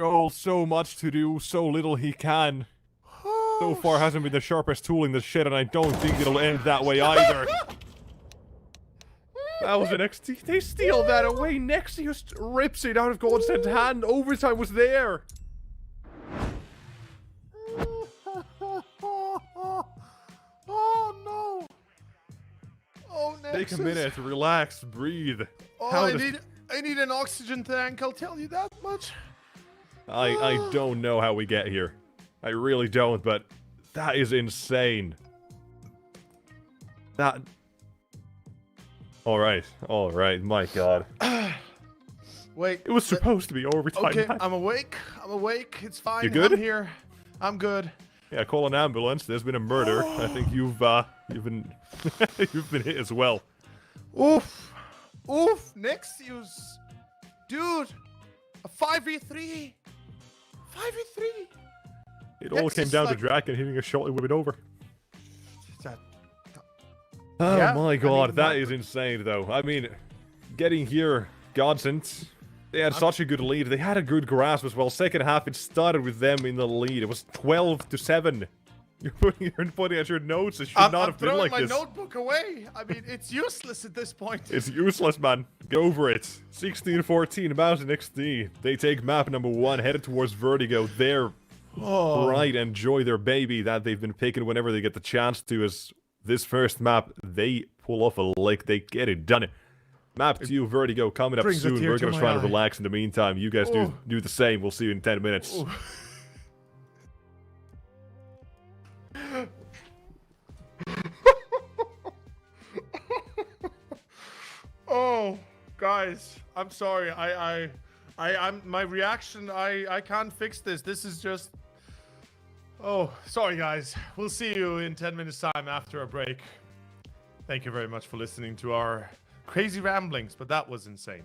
Oh, so much to do, so little he can. So far hasn't been the sharpest tool in the shed, and I don't think it'll end that way either. That was an NXT. They steal that away. Nexius rips it out of Godsent's hand. Overtime was there. Oh no. Oh, Nexus. Take a minute, relax, breathe. Oh, How I does- need an oxygen tank, I'll tell you that much. I don't know how we get here. I really don't, but that is insane. That... Alright, my god. Wait. It was supposed to be overtime. Okay, man. I'm awake. It's fine. You good? I'm here. I'm good. Yeah, call an ambulance. There's been a murder. I think you've been you've been hit as well. Oof. Nexius. Dude. A 5v3. 5v3. It all came Nexus, down like- to Draken hitting a shot and whip it over. That- Oh Yeah, my I god, mean, that is insane though. I mean, getting here, Godsent, they had such a good lead. They had a good grasp as well. Second half, it started with them in the lead. It was 12-7. You're pointing at your notes. It should not have been like I'm this. throwing my notebook away. I mean, it's useless at this point. It's useless, man. Get over it. 16-14, Mouz NXT. They take map number 1, headed towards Vertigo. Their bride and joy, their baby that they've been picking whenever they get the chance to. As this first map, they pull off a lick. They get it done. Map 2, Vertigo, coming up brings a soon. tear We're to going to my try to eye. relax in the meantime. You guys do the same. We'll see you in 10 minutes. Oh, guys, I'm sorry. I'm my reaction. I can't fix this. This is just. Oh, sorry, guys. We'll see you in 10 minutes time after a break. Thank you very much for listening to our crazy ramblings, but that was insane.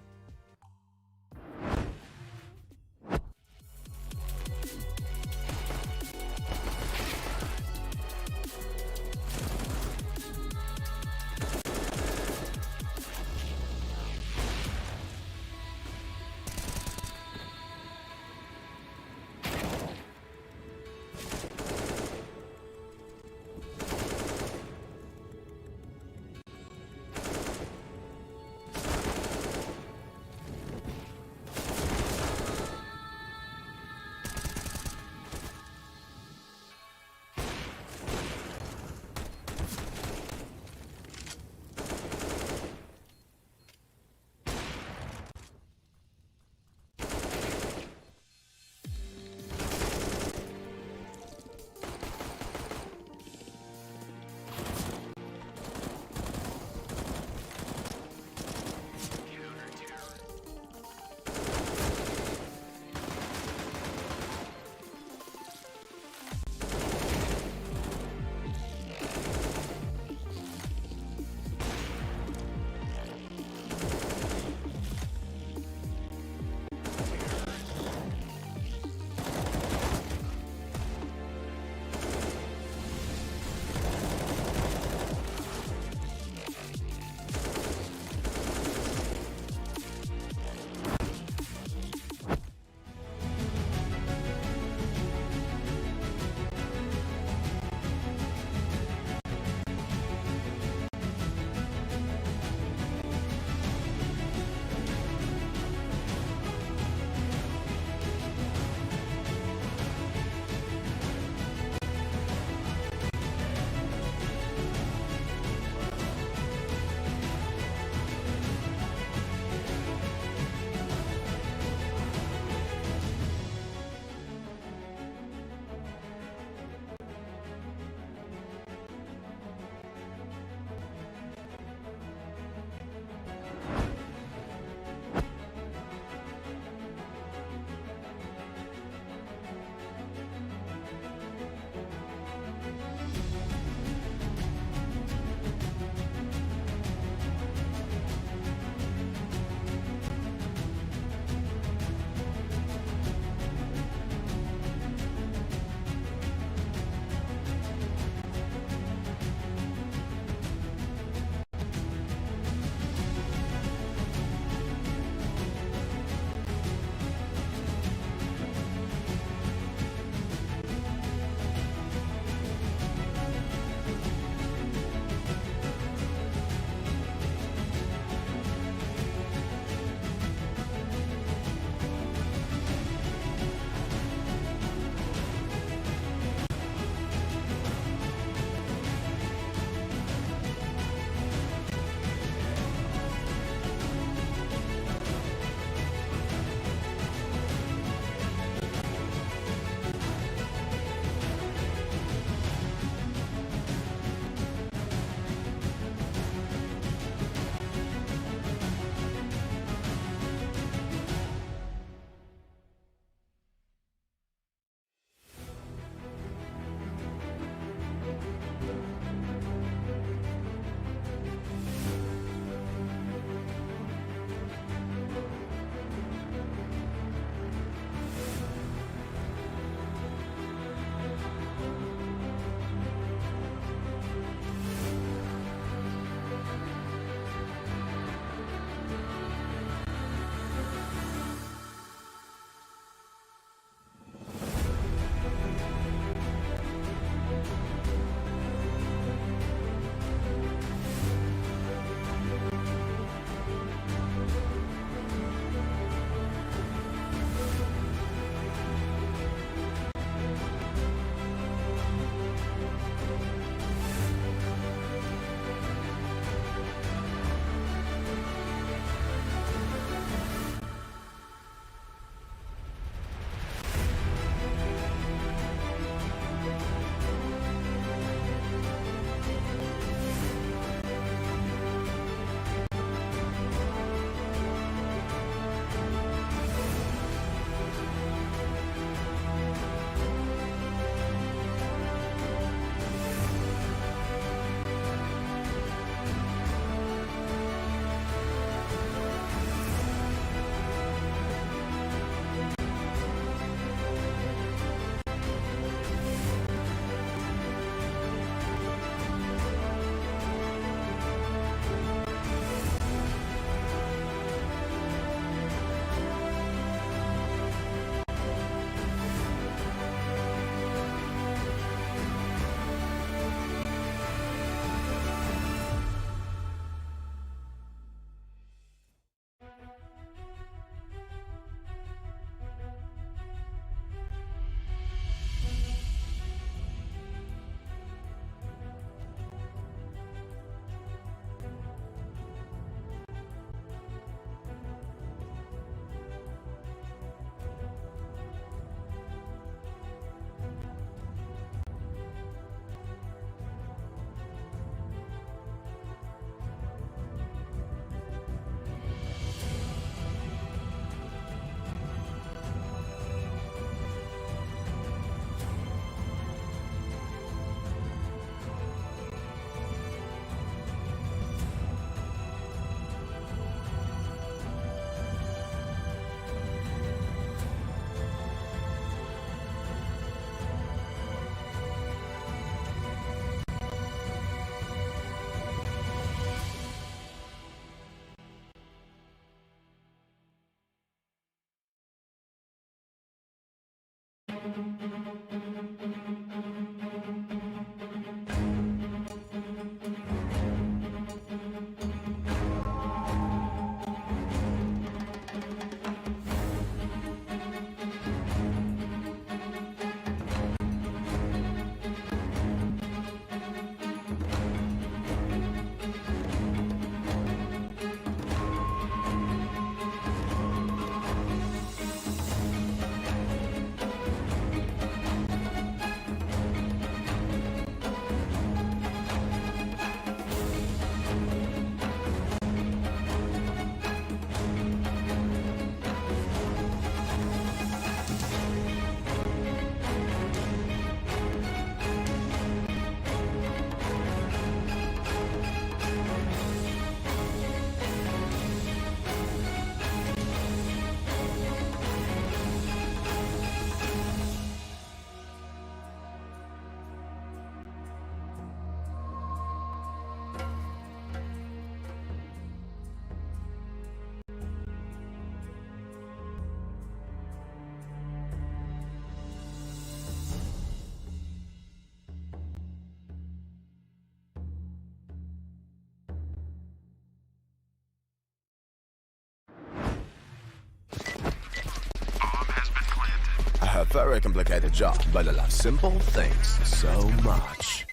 A very complicated job, but I love simple things so much.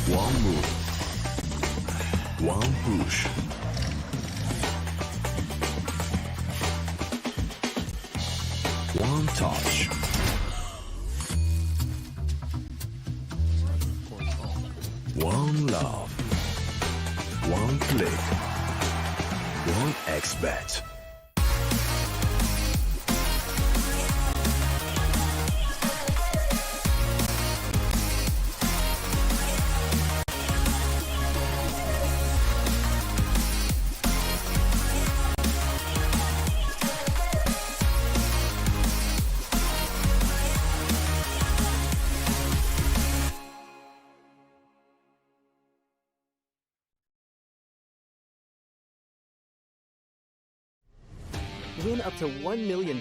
One move. One push. One touch. One love. One click. One XBet. Win up to $1 million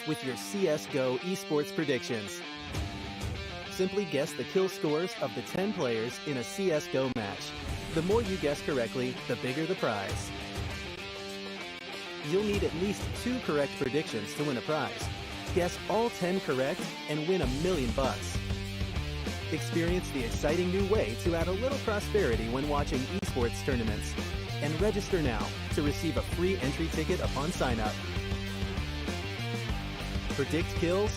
with your CSGO esports predictions. Simply guess the kill scores of the 10 players in a CSGO match. The more you guess correctly, the bigger the prize. You'll need at least 2 correct predictions to win a prize. Guess all 10 correct and win $1 million. Experience the exciting new way to add a little prosperity when watching esports tournaments. And register now to receive a free entry ticket upon sign-up. Predict kills,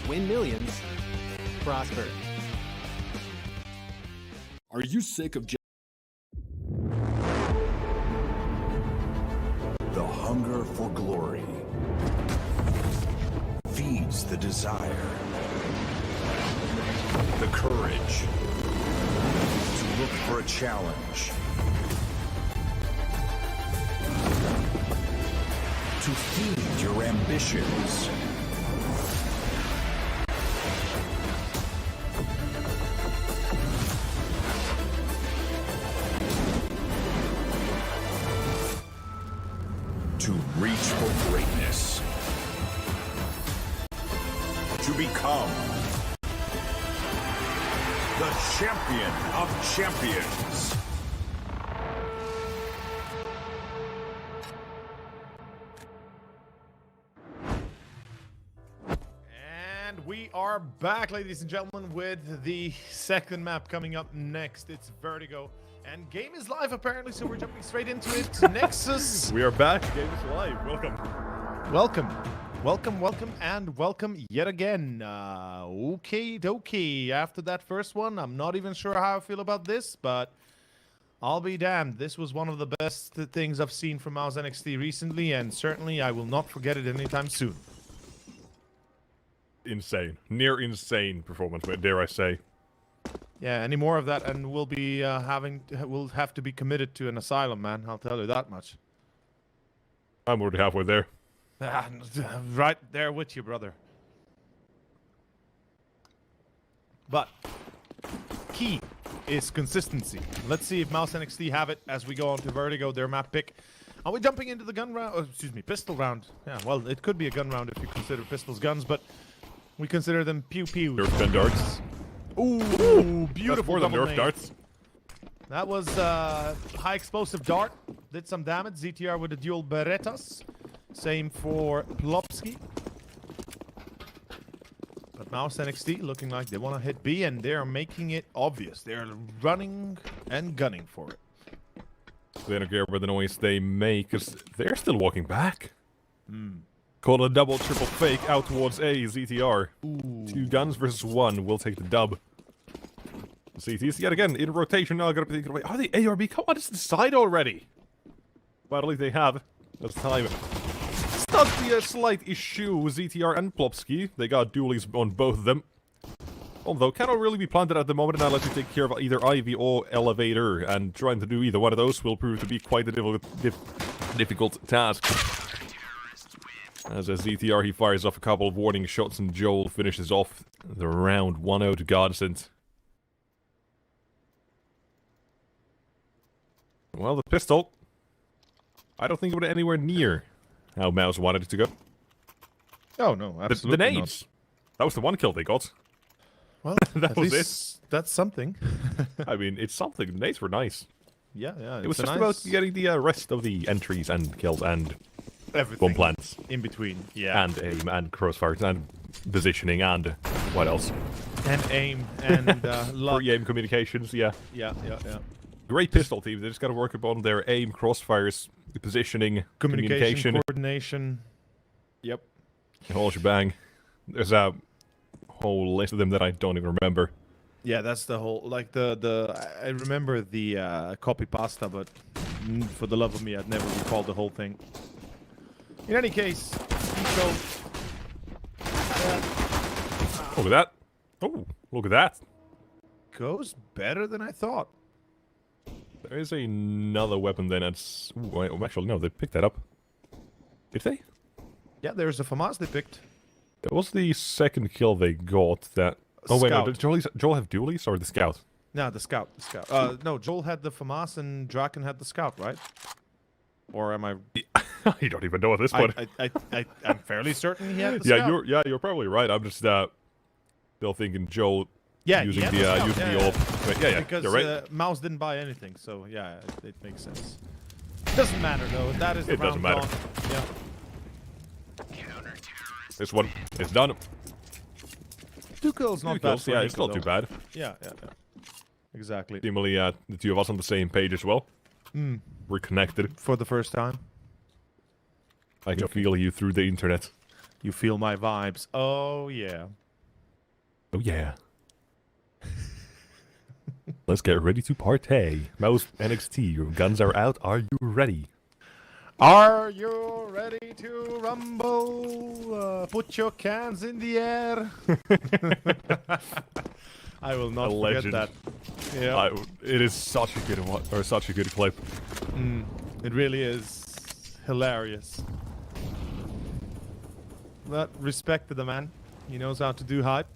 win millions, prosper. Are you sick of the hunger for glory feeds the desire, the courage to look for a challenge, to feed your ambitions. To reach for greatness. To become the champion of champions. And we are back, ladies and gentlemen, with the second map coming up next. It's Vertigo. And game is live, apparently, so we're jumping straight into it. Nexus. We are back. Game is live. Welcome. Welcome. Welcome, welcome, and welcome yet again. Okay, dokie. After that first one, I'm not even sure how I feel about this, but I'll be damned. This was one of the best things I've seen from Mouz NXT recently, and certainly I will not forget it anytime soon. Insane. Near insane performance, dare I say. Yeah, any more of that, and we'll be we'll have to be committed to an asylum, man. I'll tell you that much. I'm already halfway there. Right there with you, brother. But key is consistency. Let's see if Mouz NXT have it as we go on to Vertigo, their map pick. Are we jumping into the gun round? Oh, excuse me, pistol round. Yeah, well, it could be a gun round if you consider pistols guns, but we consider them pew-pew. Nerf gun darts. Ooh, beautiful That's more than double Nerf nade. darts. That was high explosive dart. Did some damage. ZTR with the dual Berettas. Same for Plopsky. But Mouz NXT looking like they want to hit B, and they're making it obvious. They're running and gunning for it. They don't care about the noise they make, because they're still walking back. Call a double, triple fake out towards A, ZTR. Ooh. 2 guns versus 1 will take the dub. CTs yet again in rotation now. Gotta be thinking, are they A or B? Come on, just decide already. But at least they have. That's time. It's not be a slight issue with ZTR and Plopsky. They got dualies on both of them. Although, cannot really be planted at the moment, and I'll let you take care of either Ivy or Elevator. And trying to do either one of those will prove to be quite a difficult task. As a ZTR, he fires off a couple of warning shots, and Joel finishes off the round 1-0 to Godsent. Well, the pistol, I don't think it would anywhere near how Mouz wanted it to go. Oh, no, absolutely The nades. That was the one kill they got. Well, That at was least that's something. I mean, it's something. The nades were nice. Yeah, yeah. It was just about getting the rest of the entries and kills and Everything. bomb plants In between, yeah. and aim and crossfires and positioning and what else? And aim and luck. Pre-aim communications, yeah. Yeah. Great pistol team. They just got to work upon their aim, crossfires, positioning, communication, coordination. Yep. the whole shebang. There's a whole list of them that I don't even remember. Yeah, that's the whole, like I remember the copy pasta, but for the love of me, I'd never recalled the whole thing. In any case, so Look at that. Oh, look at that. goes better than I thought. There is another weapon then. It's... Ooh, wait, actually, no, they picked that up. Did they? Yeah, there's a FAMAS they picked. That was the second kill they got that... Oh, wait, no, did Joel have dualies or the scout? No, the scout. No, Joel had the FAMAS and Draken had the scout, right? Or am I... You don't even know at this point. I'm fairly certain he had the scout. You're probably right. I'm just still thinking Joel Yeah, using he the had using scout, the AWP. Wait, yeah, because you're right. Mouz didn't buy anything, so yeah, it makes sense. Doesn't matter though. That is the It doesn't round matter. gone. Yeah. This one is done. 2 kills, not Two bad. kills, For yeah, Nico, it's not too though. bad. Yeah. Exactly. Seemingly, the two of us on the same page as well. We're connected. For the first time, I can feel you through the internet. you feel my vibes. Oh yeah. Oh yeah. Let's get ready to partay. Mouz NXT, your guns are out. Are you ready? Are you ready to rumble? Put your cans in the air. I will not A forget legend. that. Yeah, It is such a good one, or such a good clip. it really is hilarious. But respect to the man. He knows how to do hype.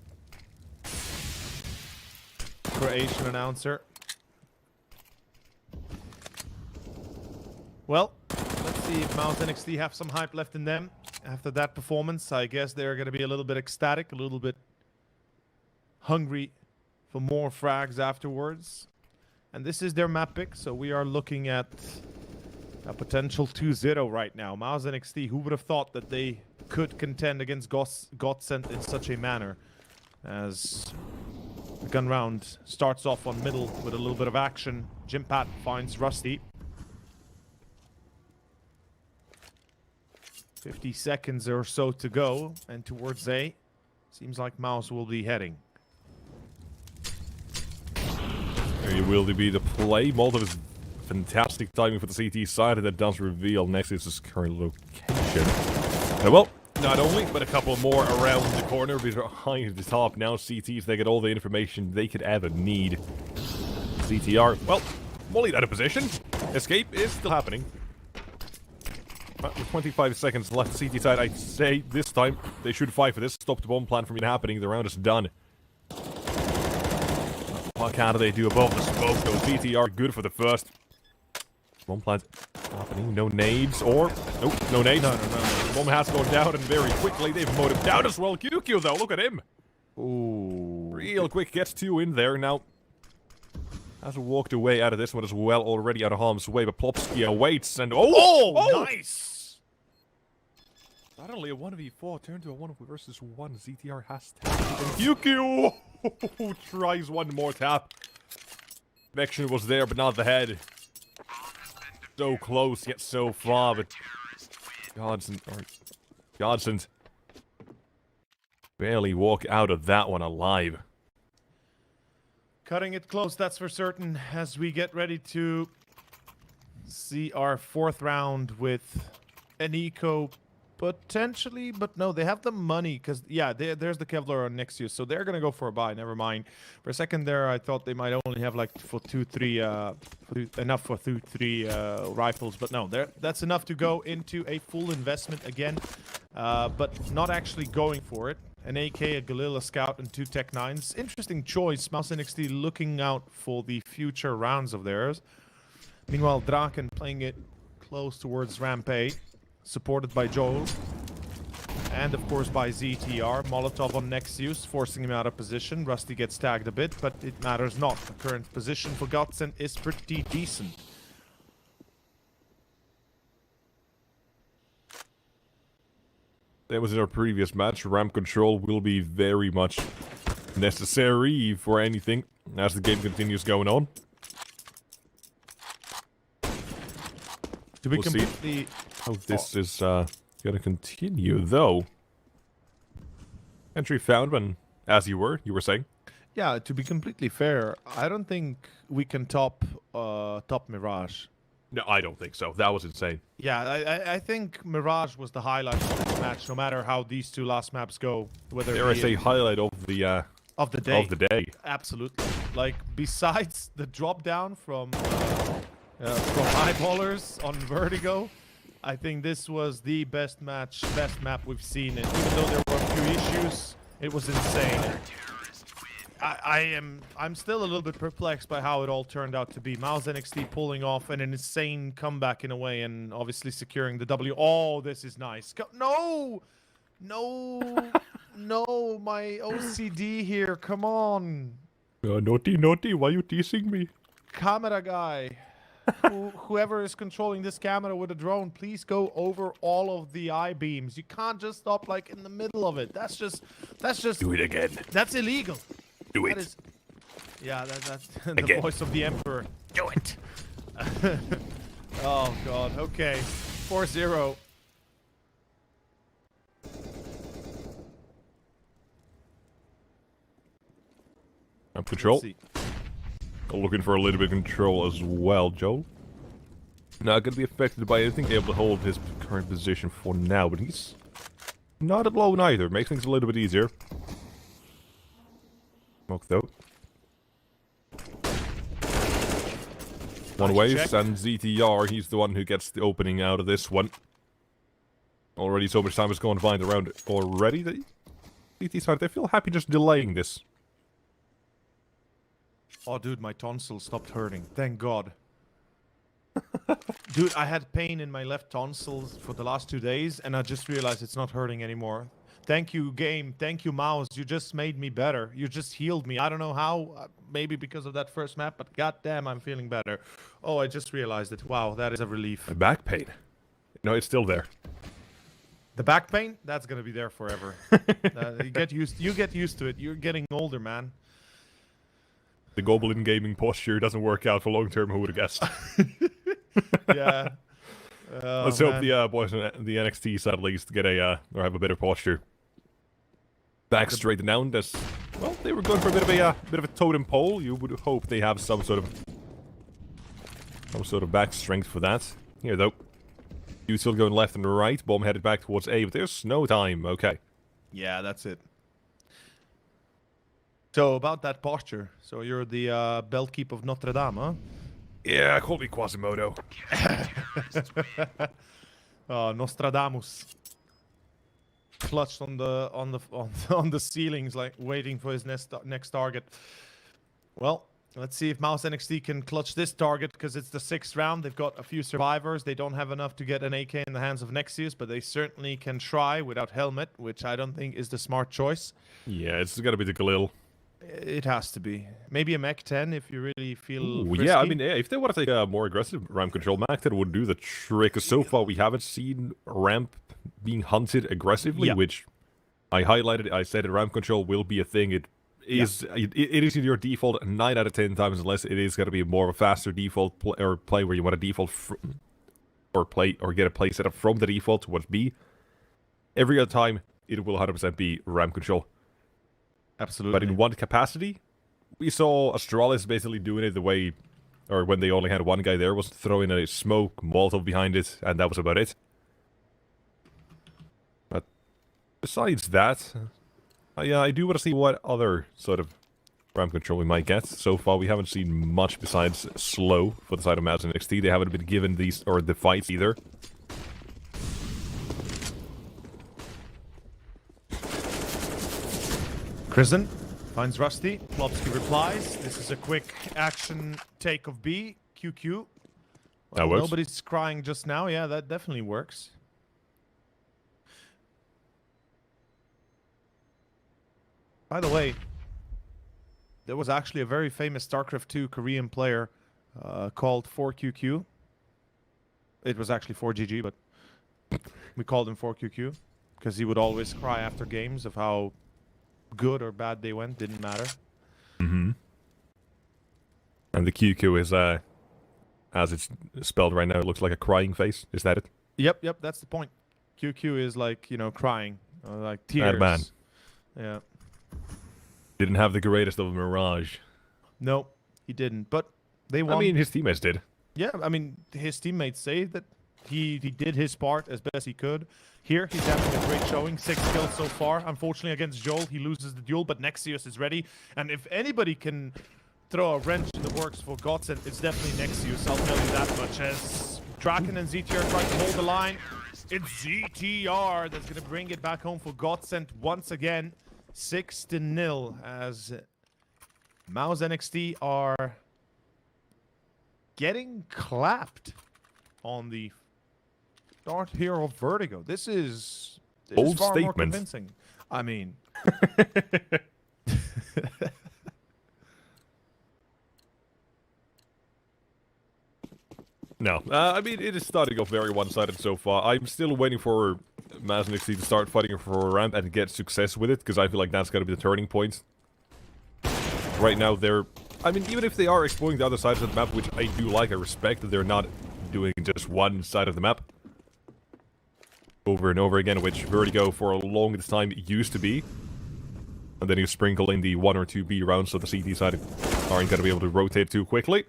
Croatian announcer. Well, let's see if Mouz NXT have some hype left in them. After that performance, I guess they're going to be a little bit ecstatic, a little bit hungry for more frags afterwards. And this is their map pick, so we are looking at a potential 2-0 right now. Mouz NXT, who would have thought that they could contend against Godsent in such a manner? As the gun round starts off on middle with a little bit of action. Jimpat finds Rusty. 50 seconds or so to go, and towards A. Seems like Mouz will be heading. Here will be the play. Molotov is fantastic timing for the CT side, and that does reveal Nexus's current location. And well, not only, but a couple more around the corner behind the top. Now CTs, they get all the information they could ever need. CTR, well, mollied out of position. Escape is still happening. With 25 seconds left, CT side, I'd say this time they should fight for this. Stop the bomb plan from happening. The round is done. What can they do above the smoke, though? CTR good for the first. Bomb plant happening. No nades, or... Nope, no nades. No. The bomb has gone down, and very quickly they've mowed him down as well. QQ, though, look at him. Ooh. Real quick, gets 2 in there. Now, has walked away out of this one as well, already out of harm's way, but Plopsky awaits, and... Oh! Nice! Not only a 1v4, turned to a 1 versus 1. ZTR has tapped it, and QQ tries one more tap. Connection was there, but not the head. So close, yet so far, but Godsent barely walk out of that one alive. Cutting it close, that's for certain, as we get ready to see our 4th round with an eco potentially, but no, they have the money, because, yeah, there's the Kevlar on Nexus, so they're going to go for a buy, never mind. For a second there, I thought they might only have, like, enough for 2-3 rifles, but no, that's enough to go into a full investment again, but not actually going for it. An AK, a Galila Scout, and 2 Tech 9s. Interesting choice. Mouz NXT looking out for the future rounds of theirs. Meanwhile, Draken playing it close towards ramp A, supported by Joel. And, of course, by ZTR. Molotov on Nexus, forcing him out of position. Rusty gets tagged a bit, but it matters not. The current position for Godsent is pretty decent. that was in our previous match, ramp control will be very much necessary for anything as the game continues going on. To be We'll see completely... how this is gonna continue, though. Entry found when, as you were saying. Yeah, to be completely fair, I don't think we can top Mirage. No, I don't think so. That was insane. Yeah, I think Mirage was the highlight of this match, no matter how these two last maps go. Whether Dare I say highlight of the day. Of the day. Absolutely. Like, besides the drop down from eyeballers on Vertigo, I think this was the best map we've seen. And even though there were a few issues, it was insane. I'm still a little bit perplexed by how it all turned out to be. Mouz NXT pulling off an insane comeback in a way, and obviously securing the W. Oh, this is nice. No, my OCD here. Come on, naughty. Why are you teasing me? camera guy. Whoever is controlling this camera with a drone, please go over all of the I-beams. You can't just stop like in the middle of it. That's just. Do it again. That's illegal. Do That it. is, yeah, that's the Again. voice of the Emperor. Do it. Oh, God. Okay. 4-0. I'm control. Let's see. Looking for a little bit of control as well, Joel. Not going to be affected by anything, able to hold his current position for now, but he's not alone either. Makes things a little bit easier. Smoke though. One ways, check. and ZTR, he's the one who gets the opening out of this one. Already so much time has gone by in the round already. The ZT side, they feel happy just delaying this. Oh, dude, my tonsils stopped hurting. Thank God. Dude, I had pain in my left tonsils for the last 2 days, and I just realized it's not hurting anymore. Thank you, game. Thank you, Mouz. You just made me better. You just healed me. I don't know how. Maybe because of that first map, but goddamn, I'm feeling better. Oh, I just realized it. Wow, that is a relief. My back pain. No, it's still there. The back pain? That's gonna be there forever. You get used to it. You're getting older, man. The Goblin gaming posture doesn't work out for long term, who would have guessed? Yeah. Oh, Let's hope the boys on the NXT side at least get a or have a better posture. Back straightened down. As well, they were going for a bit of a totem pole. You would hope they have some sort of back strength for that. Here though, you still going left and right. Bomb headed back towards A, but there's no time. Okay. Yeah, that's it. So about that posture. So you're the belt keep of Notre Dame, huh? Yeah, call me Quasimodo. Oh, Nostradamus. Clutched on the ceilings, like waiting for his next target. Well, let's see if Mouz NXT can clutch this target, because it's the 6th round. They've got a few survivors. They don't have enough to get an AK in the hands of Nexius, but they certainly can try without helmet, which I don't think is the smart choice. Yeah, it's got to be the Galil. It has to be. Maybe a Mech 10 if you really feel risky. Yeah, I mean, if they want to take a more aggressive ramp control, Mac, that would do the trick. So far, we haven't seen ramp being hunted aggressively, which I highlighted. I said ramp control will be a thing. It is it is your default 9 out of 10 times, unless it is going to be more of a faster default play where you want a default or get a play set up from the default towards B. Every other time, it will 100% be ramp control. Absolutely. But in one capacity, we saw Astralis basically doing it the way, or when they only had one guy there, was throwing a smoke Molotov behind it, and that was about it. But besides that, I do want to see what other sort of ramp control we might get. So far, we haven't seen much besides slow for the side of Mouz NXT. They haven't been given these or the fights either. Krisen finds Rusty. Klopsky replies. This is a quick action take of B. QQ. Well, That works. Nobody's crying just now. Yeah, that definitely works. By the way, there was actually a very famous StarCraft 2 Korean player called 4QQ. It was actually 4GG, but we called him 4QQ. because he would always cry after games of how good or bad they went. Didn't matter. Mm-hmm. And the QQ is, as it's spelled right now, it looks like a crying face. Is that it? Yep, that's the point. QQ is like, you know, crying, like tears. Bad man. Yeah. Didn't have the greatest of Mirage. No, he didn't. But they won. I mean, his teammates did. Yeah, I mean, his teammates say that he did his part as best he could. Here, he's having a great showing. 6 kills so far. Unfortunately, against Joel, he loses the duel, but Nexius is ready. And if anybody can throw a wrench in the works for Godsent, it's definitely Nexius, I'll tell you that much. As Draken and ZTR try to hold the line, it's ZTR that's going to bring it back home for Godsent once again. 6-0 as Mouz NXT are getting clapped on the start here of Vertigo. This is Bold far more statement. convincing. I mean, No, I mean, it is starting off very one-sided so far. I'm still waiting for Mouz NXT to start fighting for a ramp and get success with it, because I feel like that's going to be the turning point. Right now, they're... I mean, even if they are exploring the other sides of the map, which I do like, I respect that they're not doing just one side of the map over and over again, which Vertigo for a long time used to be. And then you sprinkle in the 1 or 2 B rounds, so the CT side aren't going to be able to rotate too quickly.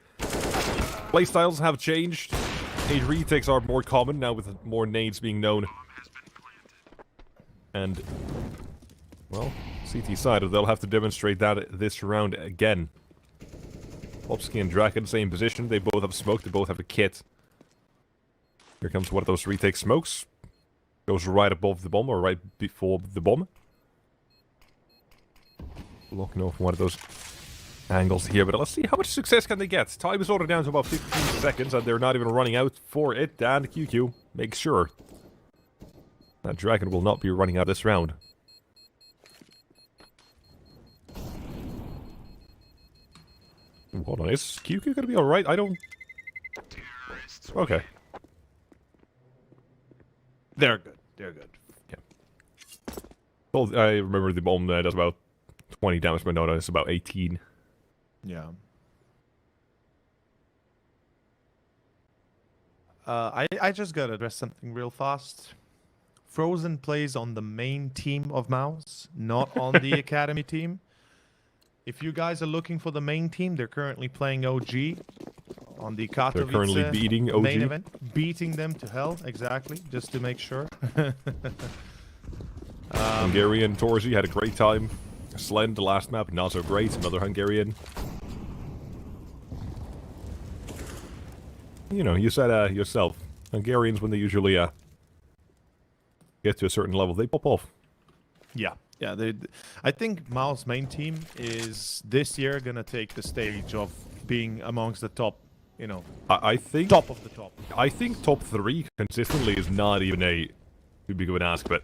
Playstyles have changed. Nade retakes are more common now with more nades being known. And, well, CT side, they'll have to demonstrate that this round again. Popsky and Draken, same position. They both have smoke, they both have a kit. Here comes one of those retake smokes. Goes right above the bomb, or right before the bomb. Blocking off one of those angles here, but let's see how much success can they get. Time is ordered down to about 15 seconds, and they're not even running out for it, and QQ makes sure that Dragon will not be running out this round. Hold on, is QQ gonna be alright? I don't... Okay. they're good. They're good. Yeah. Well, I remember the bomb does about 20 damage, but no, it's about 18. Yeah. I just gotta address something real fast. Frozen plays on the main team of Mouz, not on the academy team. If you guys are looking for the main team, they're currently playing OG on the Katowice They're currently beating OG. main event. Beating them to hell, exactly, just to make sure. Hungarian Torzi had a great time. Slend, the last map, not so great. Another Hungarian. You know, you said yourself, Hungarians, when they usually get to a certain level, they pop off. Yeah, I think Mouz's main team is this year gonna take the stage of being amongst the top, you know, I think top of the top. I think top 3 consistently is not even a too big of an ask, but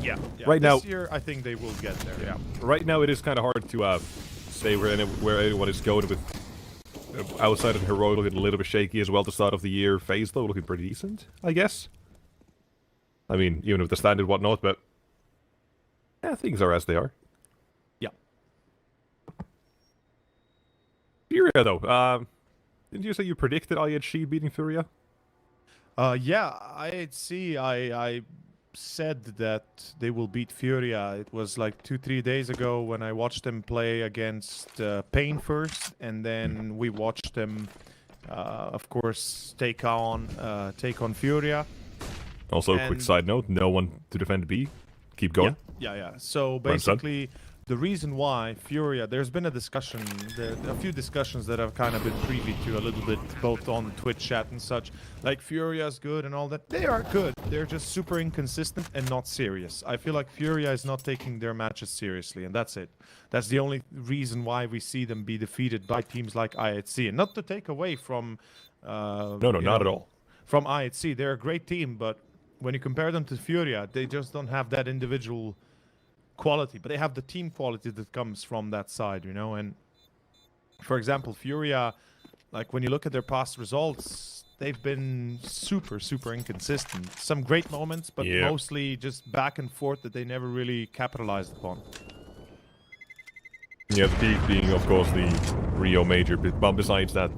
Yeah. Right this now- year I think they will get there. Yeah. right now it is kind of hard to say where anyone is going with. Outside of Heroic looking a little bit shaky as well to start of the year. FaZe though looking pretty decent, I guess. I mean, even with the standard whatnot, but yeah, things are as they are. Yeah. Furia though, didn't you say you predicted IHC beating Furia? Yeah, IHC, I said that they will beat Furia. It was like 2-3 days ago when I watched them play against Pain first, and then we watched them, of course, take on Furia. Also, quick And- side note, no one to defend B. Keep going. Yeah. So Run, son. basically, the reason why Furia, there's been a discussion, a few discussions that I've kind of been privy to a little bit, both on Twitch chat and such. Like, Furia's good and all that. They are good. They're just super inconsistent and not serious. I feel like Furia is not taking their matches seriously, and that's it. That's the only reason why we see them be defeated by teams like IHC. And not to take away from... No, you not at know, all. From IHC. They're a great team, but when you compare them to Furia, they just don't have that individual quality, but they have the team quality that comes from that side, you know. And for example, Furia, like when you look at their past results, they've been super, super inconsistent. Some great moments, but mostly just back and forth that they never really capitalized upon. Yeah, the peak being, of course, the Rio Major, but besides that,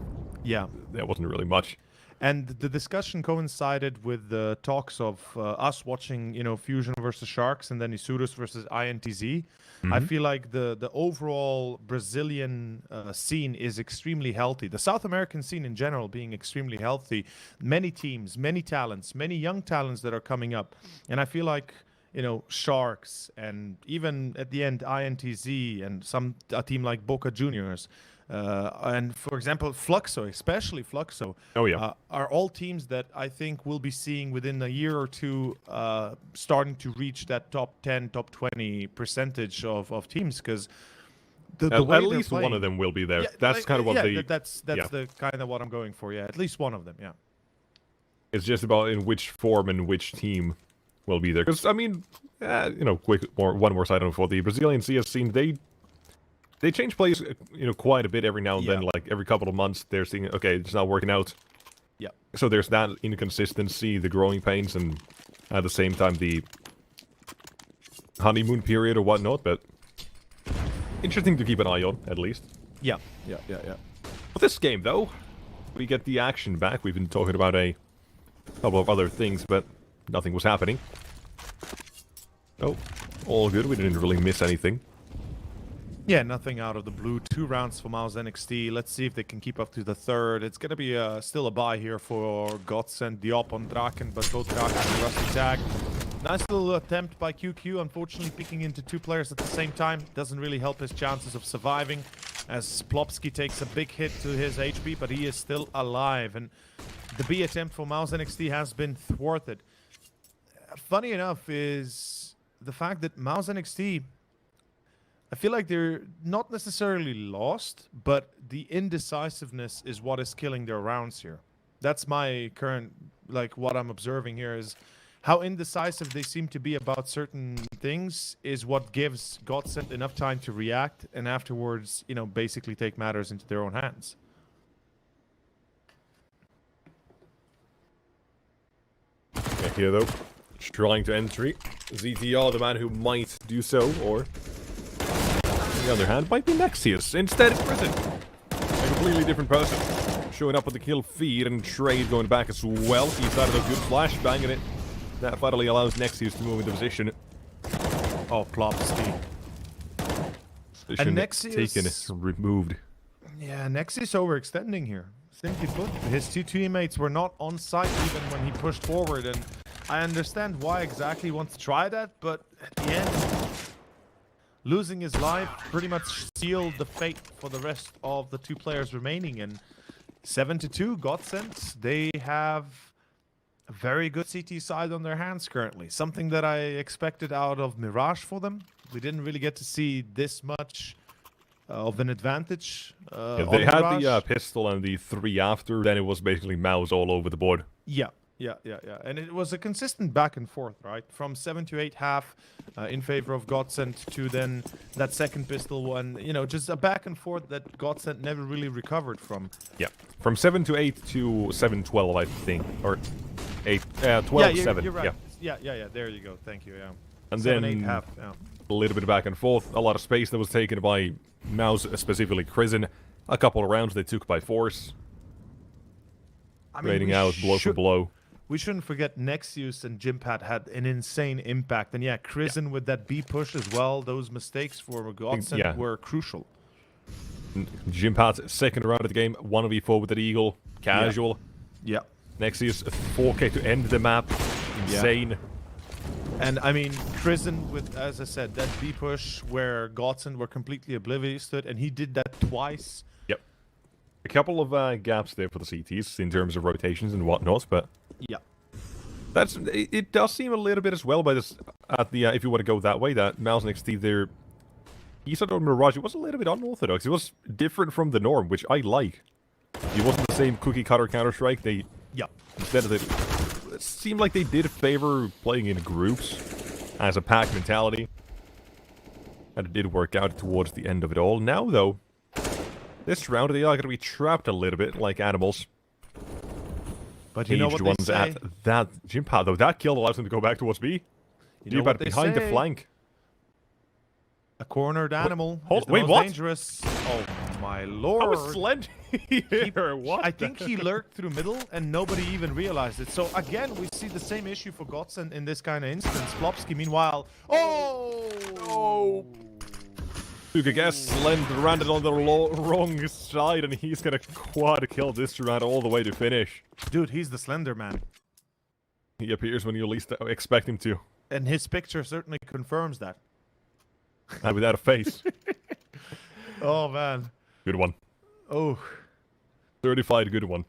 yeah, there wasn't really much. And the discussion coincided with the talks of us watching, you know, Fusion versus Sharks and then Isurus versus INTZ. I feel like the overall Brazilian scene is extremely healthy. The South American scene in general being extremely healthy. Many teams, many talents, many young talents that are coming up. And I feel like, you know, Sharks and even at the end INTZ and a team like Boca Juniors. And for example, Fluxo, especially Fluxo, are all teams that I think we'll be seeing within a year or two starting to reach that top 10, top 20 percentage of teams, because the way at least playing, one of them will be there. Yeah, that's kind of what they... That's the kind of what I'm going for, yeah. At least one of them, yeah. It's just about in which form and which team will be there. Because, I mean, you know, one more side on for the Brazilian CS scene, they change plays, you know, quite a bit every now and then. Like every couple of months, they're seeing, okay, it's not working out. Yeah. So there's that inconsistency, the growing pains, and at the same time the honeymoon period or whatnot. But interesting to keep an eye on, at least. Yeah. But this game, though, we get the action back. We've been talking about a couple of other things, but nothing was happening. Oh, all good. We didn't really miss anything. Yeah, nothing out of the blue. 2 rounds for Mouz NXT. Let's see if they can keep up to the third. It's going to be still a bye here for Godsent, Diop on Draken, but both Draken and Rusty tag. Nice little attempt by QQ, unfortunately picking into 2 players at the same time. Doesn't really help his chances of surviving, as Plopsky takes a big hit to his HP, but he is still alive. And the B attempt for Mouz NXT has been thwarted. Funny enough is the fact that Mouz NXT, I feel like they're not necessarily lost, but the indecisiveness is what is killing their rounds here. That's my current, like, what I'm observing here is how indecisive they seem to be about certain things is what gives Godsent enough time to react and afterwards, you know, basically take matters into their own hands. Yeah, here though, trying to entry. ZTR, the man who might do so, or on the other hand, might be Nexius. Instead, Prison. A completely different person. Showing up with the kill feed and trade going back as well. He's out of a good flashbang in it. That finally allows Nexius to move into position. Oh, Plopsky. Position And Nexius taken, removed. Yeah, Nexius overextending here. Simply put, his 2 teammates were not on site even when he pushed forward, and I understand why exactly he wants to try that, but at the end, losing his life pretty much sealed the fate for the rest of the 2 players remaining. And 7-2, Godsent, they have a very good CT side on their hands currently. Something that I expected out of Mirage for them. We didn't really get to see this much of an advantage. They had the pistol and the 3 after, then it was basically Mouz all over the board. Yeah. And it was a consistent back and forth, right? From 7 to 8 half in favor of Godsent to then that second pistol one. You know, just a back and forth that Godsent never really recovered from. Yeah, from 7 to 8 to 7-12, I think, or 12-7. You're right. Yeah. There you go. Thank you. Yeah. And 7, then 8 half. Yeah. A little bit of back and forth. A lot of space that was taken by Mouz, specifically Crizin. A couple of rounds they took by force. I mean, Raiding out blow for blow. We shouldn't forget Nexius and Jimpat had an insane impact. And yeah, Crizin with that B push as well. Those mistakes for Godsent were crucial. Jimpat's second round of the game, 1v4 with the Eagle. Casual. Yeah. Nexius, 4K to end the map. Insane. Yeah. And I mean, Crizin with, as I said, that B push where Godsent were completely oblivious to it. And he did that twice. Yep. A couple of gaps there for the CTs in terms of rotations and whatnot, but... Yeah. It does seem a little bit as well by this at the if you want to go that way, that Mouz NXT there, he said on Mirage, it was a little bit unorthodox. It was different from the norm, which I like. It wasn't the same cookie cutter Counter-Strike. Instead of it seemed like they did favor playing in groups as a pack mentality. And it did work out towards the end of it all. Now though, this round they are going to be trapped a little bit like animals. But you know aged what ones they say? at that gym pad, though. That kill allows them to go back towards B. You Gym know what pad they behind the say? flank. A cornered animal hold- is the wait, most what? dangerous. Oh my lord! How was Slend here? What? I think he lurked through middle and nobody even realized it. So again, we see the same issue for Godsent in this kind of instance. Plopsky, meanwhile, oh! Look, I guess Slend landed on the wrong side, and he's gonna quad kill this round all the way to finish. Dude, he's the Slender Man. He appears when you least expect him to, And his picture certainly confirms that. and without a face. Oh, man. Good one. Oh. Certified good one.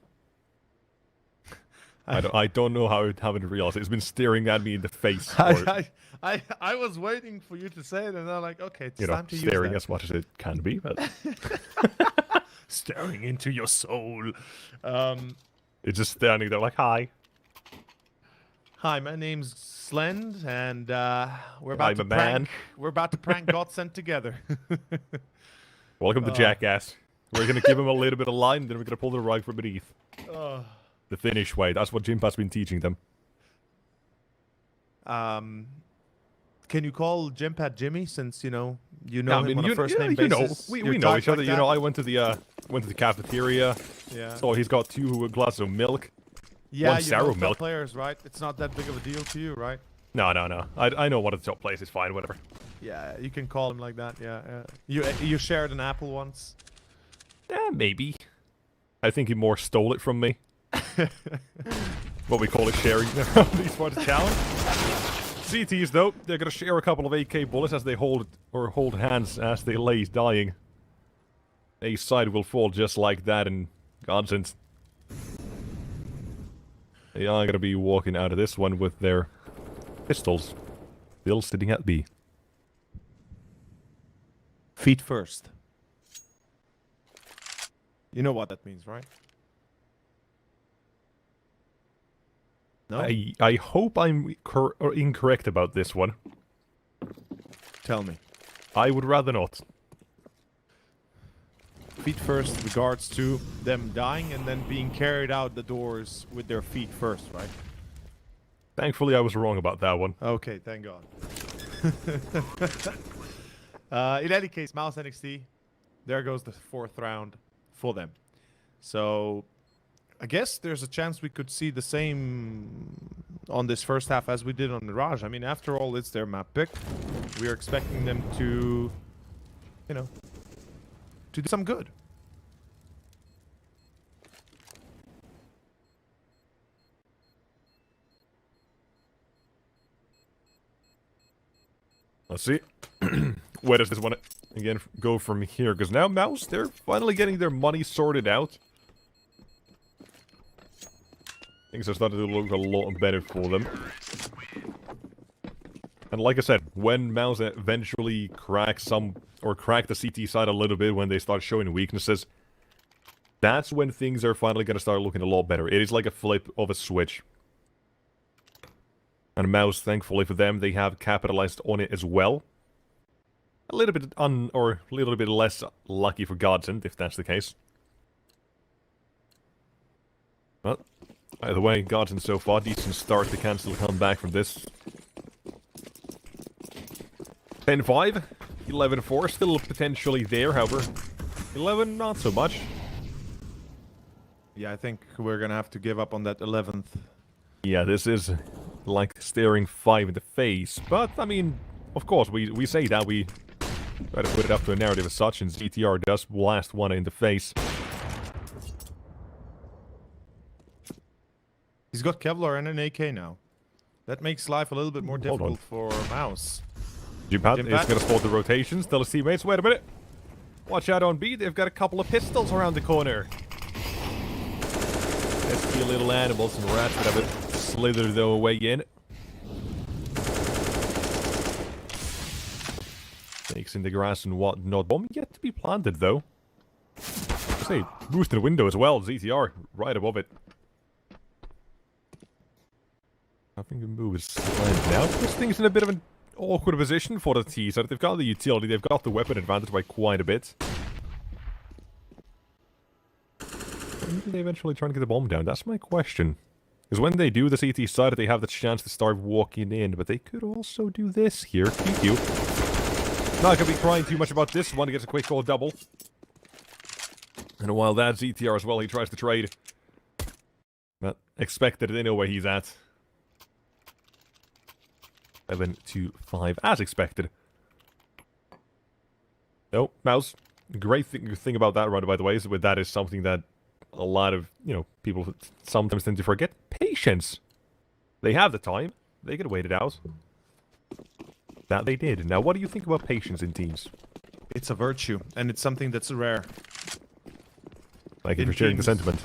I don't know how I haven't realized it. It's been staring at me in the face. For, I was waiting for you to say it, and I'm like, okay, it's you know, time to staring use as much as it can be. But that. Staring into your soul. it's just standing there like, hi. Hi, my name's Slend, and we're about I'm to a man. prank. We're about to prank Godsent together. Welcome to Jackass. We're gonna give him a little bit of line, then we're gonna pull the rug from beneath. The Finnish way. That's what Jimpad's been teaching them. Can you call Jimpad Jimmy, since you know Yeah, him on a first name basis? we You're know typed each other. like You know, that? I went to the cafeteria. Yeah. So he's got 2 glasses of milk. Yeah, one you sour know top milk. players, right? It's not that big of a deal to you, right? No. I know what a top place is. Fine, whatever. Yeah, you can call him like that. Yeah, yeah. You shared an apple once. Yeah, maybe. I think he more stole it from me. What we call it sharing. These parts of challenge. CTs though, they're gonna share a couple of AK bullets as they hold hands as they lay dying. A side will fall just like that, and Godsent. They are gonna be walking out of this one with their pistols still sitting at B. Feet first. You know what that means, right? No? I hope I'm incorrect about this one. Tell me. I would rather not. Feet first regards to them dying and then being carried out the doors with their feet first, right? Thankfully, I was wrong about that one. Okay, thank God. In any case, Mouz NXT, there goes the 4th round for them. So, I guess there's a chance we could see the same on this first half as we did on Mirage. I mean, after all, it's their map pick. We are expecting them to, you know, to do some good. Let's see. Where does this one again go from here? Because now Mouz, they're finally getting their money sorted out. Things are starting to look a lot better for them. And like I said, when Mouz eventually crack the CT side a little bit, when they start showing weaknesses, that's when things are finally going to start looking a lot better. It is like a flip of a switch. And Mouz, thankfully for them, they have capitalized on it as well. A little bit less lucky for Godsent, if that's the case. But either way, Godsent so far, decent start. They can still come back from this. 10-5, 11-4, still potentially there, however. 11, not so much. Yeah, I think we're gonna have to give up on that 11th. Yeah, this is like staring 5 in the face. But, I mean, of course, we say that, we try to put it up to a narrative as such, and ZTR does blast one in the face. He's got Kevlar and an AK now. That makes life a little bit more Hold on. difficult for Mouz. Jimpad is Jimpad? going to spot the rotations, tell his teammates, wait a minute. Watch out on B, they've got a couple of pistols around the corner. Let's see little animals and rats that have it slither their way in. Snakes in the grass and whatnot. Bomb yet to be planted though. I say, boost in the window as well, ZTR, right above it. I think the move is landed now. This thing's in a bit of an awkward position for the T side. They've got the utility, they've got the weapon advantage by quite a bit. When do they eventually try and get the bomb down? That's my question. Because when they do the CT side, they have the chance to start walking in, but they could also do this here. QQ. Not gonna be crying too much about this one. He gets a quick call double. And while that's ZTR as well, he tries to trade. But expected, they know where he's at. 7-2-5, as expected. Oh, Mouz. Great thing about that run, by the way, is that is something that a lot of, people sometimes tend to forget. Patience. They have the time. They could wait it out. That they did. Now, what do you think about patience in teams? It's a virtue, and it's something that's rare. Thank you for sharing the sentiment.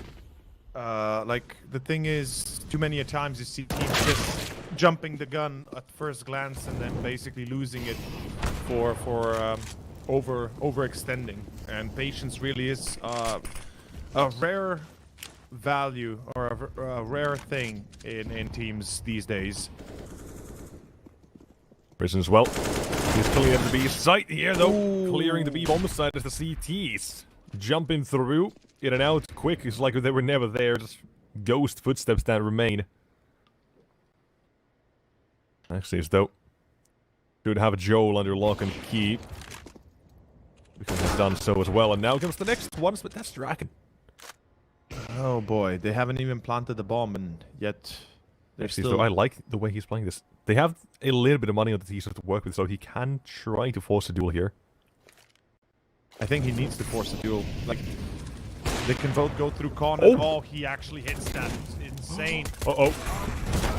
Like, the thing is, too many a times you see teams just jumping the gun at first glance and then basically losing it for overextending. And patience really is a rare value or a rare thing in teams these days. Prison as well. He's clearing the B site here, though. Ooh. Clearing the B bomb site as the CTs. Jumping through, in and out, quick. It's like they were never there. Just ghost footsteps that remain. Actually, as though should have Joel under lock and key. Because he's done so as well. And now comes the next one, but that's Draken. Oh boy, they haven't even planted the bomb, and yet they're Actually, still... so I like the way he's playing this. They have a little bit of money on the teaser to work with, so he can try to force a duel here. I think he needs to force a duel. Like, they can both go through con and he actually hits that. It's insane. Uh-oh.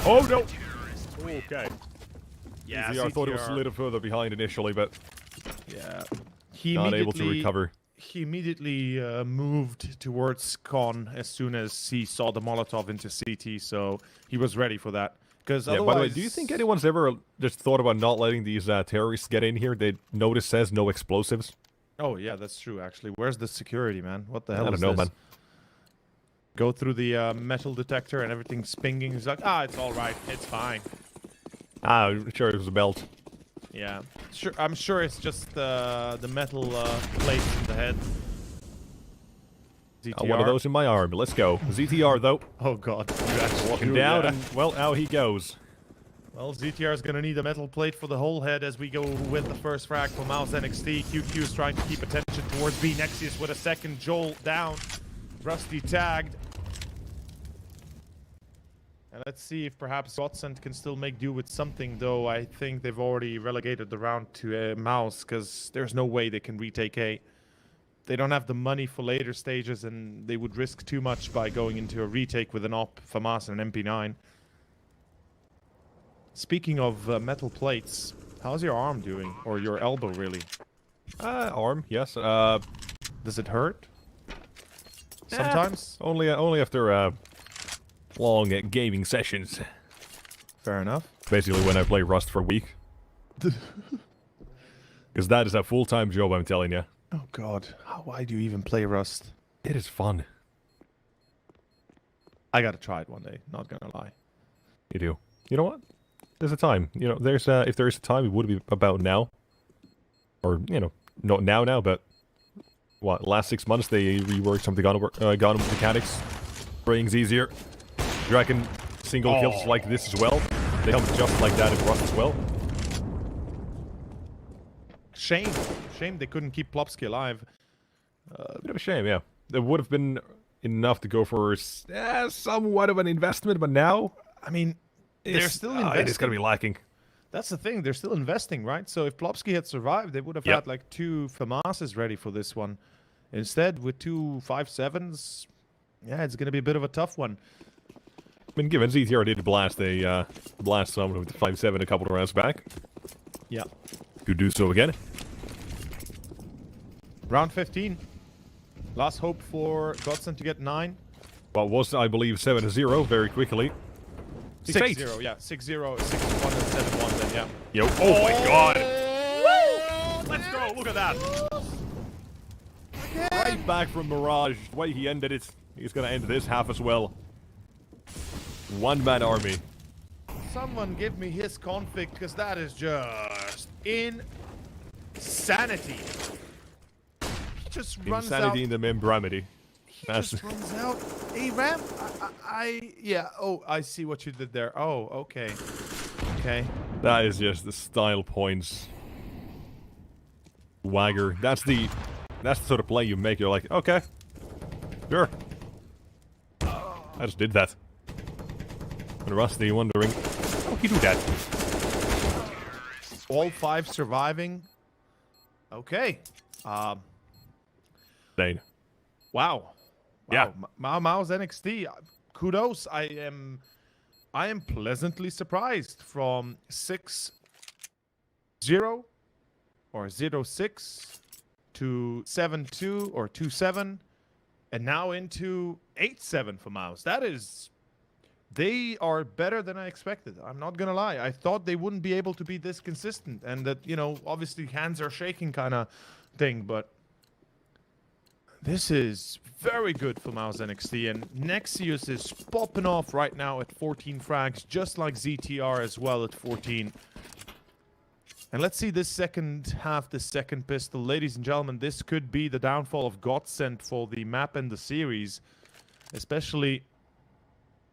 Oh, no! Okay. Yeah, I thought it was a little further behind initially, but yeah, not able to recover. He immediately moved towards con as soon as he saw the Molotov into CT, so he was ready for that. Because yeah, by the way, do you think anyone's ever just thought about not letting these terrorists get in here? They notice says no explosives. Oh yeah, that's true. Actually, where's the security, man? What the hell? I don't know, man. Go through the metal detector and everything's pinging. He's like, it's all right. It's fine. Sure, it was a belt. Yeah, sure. I'm sure it's just the metal plates in the head. ZTR. One of those in my arm. Let's go. ZTR though. Oh god, you actually Walking down, and well, out he goes. Well, ZTR is gonna need a metal plate for the whole head as we go with the first frag for Mouz NXT. QQ is trying to keep attention towards B. Nexius with a second. Joel down. Rusty tagged. And let's see if perhaps Godsent can still make do with something, though. I think they've already relegated the round to Mouz, because there's no way they can retake A. They don't have the money for later stages, and they would risk too much by going into a retake with an AWP, FAMAS, and an MP9. Speaking of metal plates, how's your arm doing? Or your elbow, really? Arm, yes. Does it hurt? Sometimes? Only after long gaming sessions. Fair enough. Basically when I play Rust for a week. Because that is a full-time job, I'm telling you. Oh god, why do you even play Rust? It is fun. I gotta try it one day, not gonna lie. You do. You know what? There's a time. There's if there is a time, it would be about now. Or, not now, but what, last 6 months they reworked some of the gun mechanics. Spraying's easier. Draken single kills like this as well. They come just like that in Rust as well. Shame they couldn't keep Plopsky alive. A bit of a shame, yeah. There would have been enough to go for somewhat of an investment, but now, I mean, they're still investing. It is going to be lacking. That's the thing, they're still investing, right? So if Plopsky had survived, they would have had like 2 FAMASs ready for this one. Instead, with 2 5.7s, yeah, it's going to be a bit of a tough one. I mean, given ZTR did blast someone with the 5.7 a couple of rounds back. Yeah. Could do so again. Round 15. Last hope for Godsent to get 9. What was, I believe, 7-0 very quickly. 6-0, yeah. 6-0, 6-1, and 7-1 then, yeah. Yo, oh my god! Woo! Let's go, look at that! Right back from Mirage. The way he ended it, he's gonna end this half as well. One-man army. Someone give me his config, because that is just insanity. He just runs out. Insanity in the membramity. That's just runs out a ramp. Yeah. Oh, I see what you did there. Oh, okay. Okay. that is just the style points. Wagger. That's the sort of play you make. You're like, okay, sure. I just did that. And Rusty wondering, how did you do that? All 5 surviving. Okay. Dane. Wow. Yeah. Mouz NXT. Kudos. I am pleasantly surprised from 6-0 or 0-6 to 7-2 or 2-7 and now into 8-7 for Mouz. That is, they are better than I expected. I'm not gonna lie. I thought they wouldn't be able to be this consistent and that, you know, obviously hands are shaking kind of thing, but this is very good for Mouz NXT, and Nexius is popping off right now at 14 frags, just like ZTR as well at 14. And let's see this second half, the second pistol. Ladies and gentlemen, this could be the downfall of Godsent for the map and the series, especially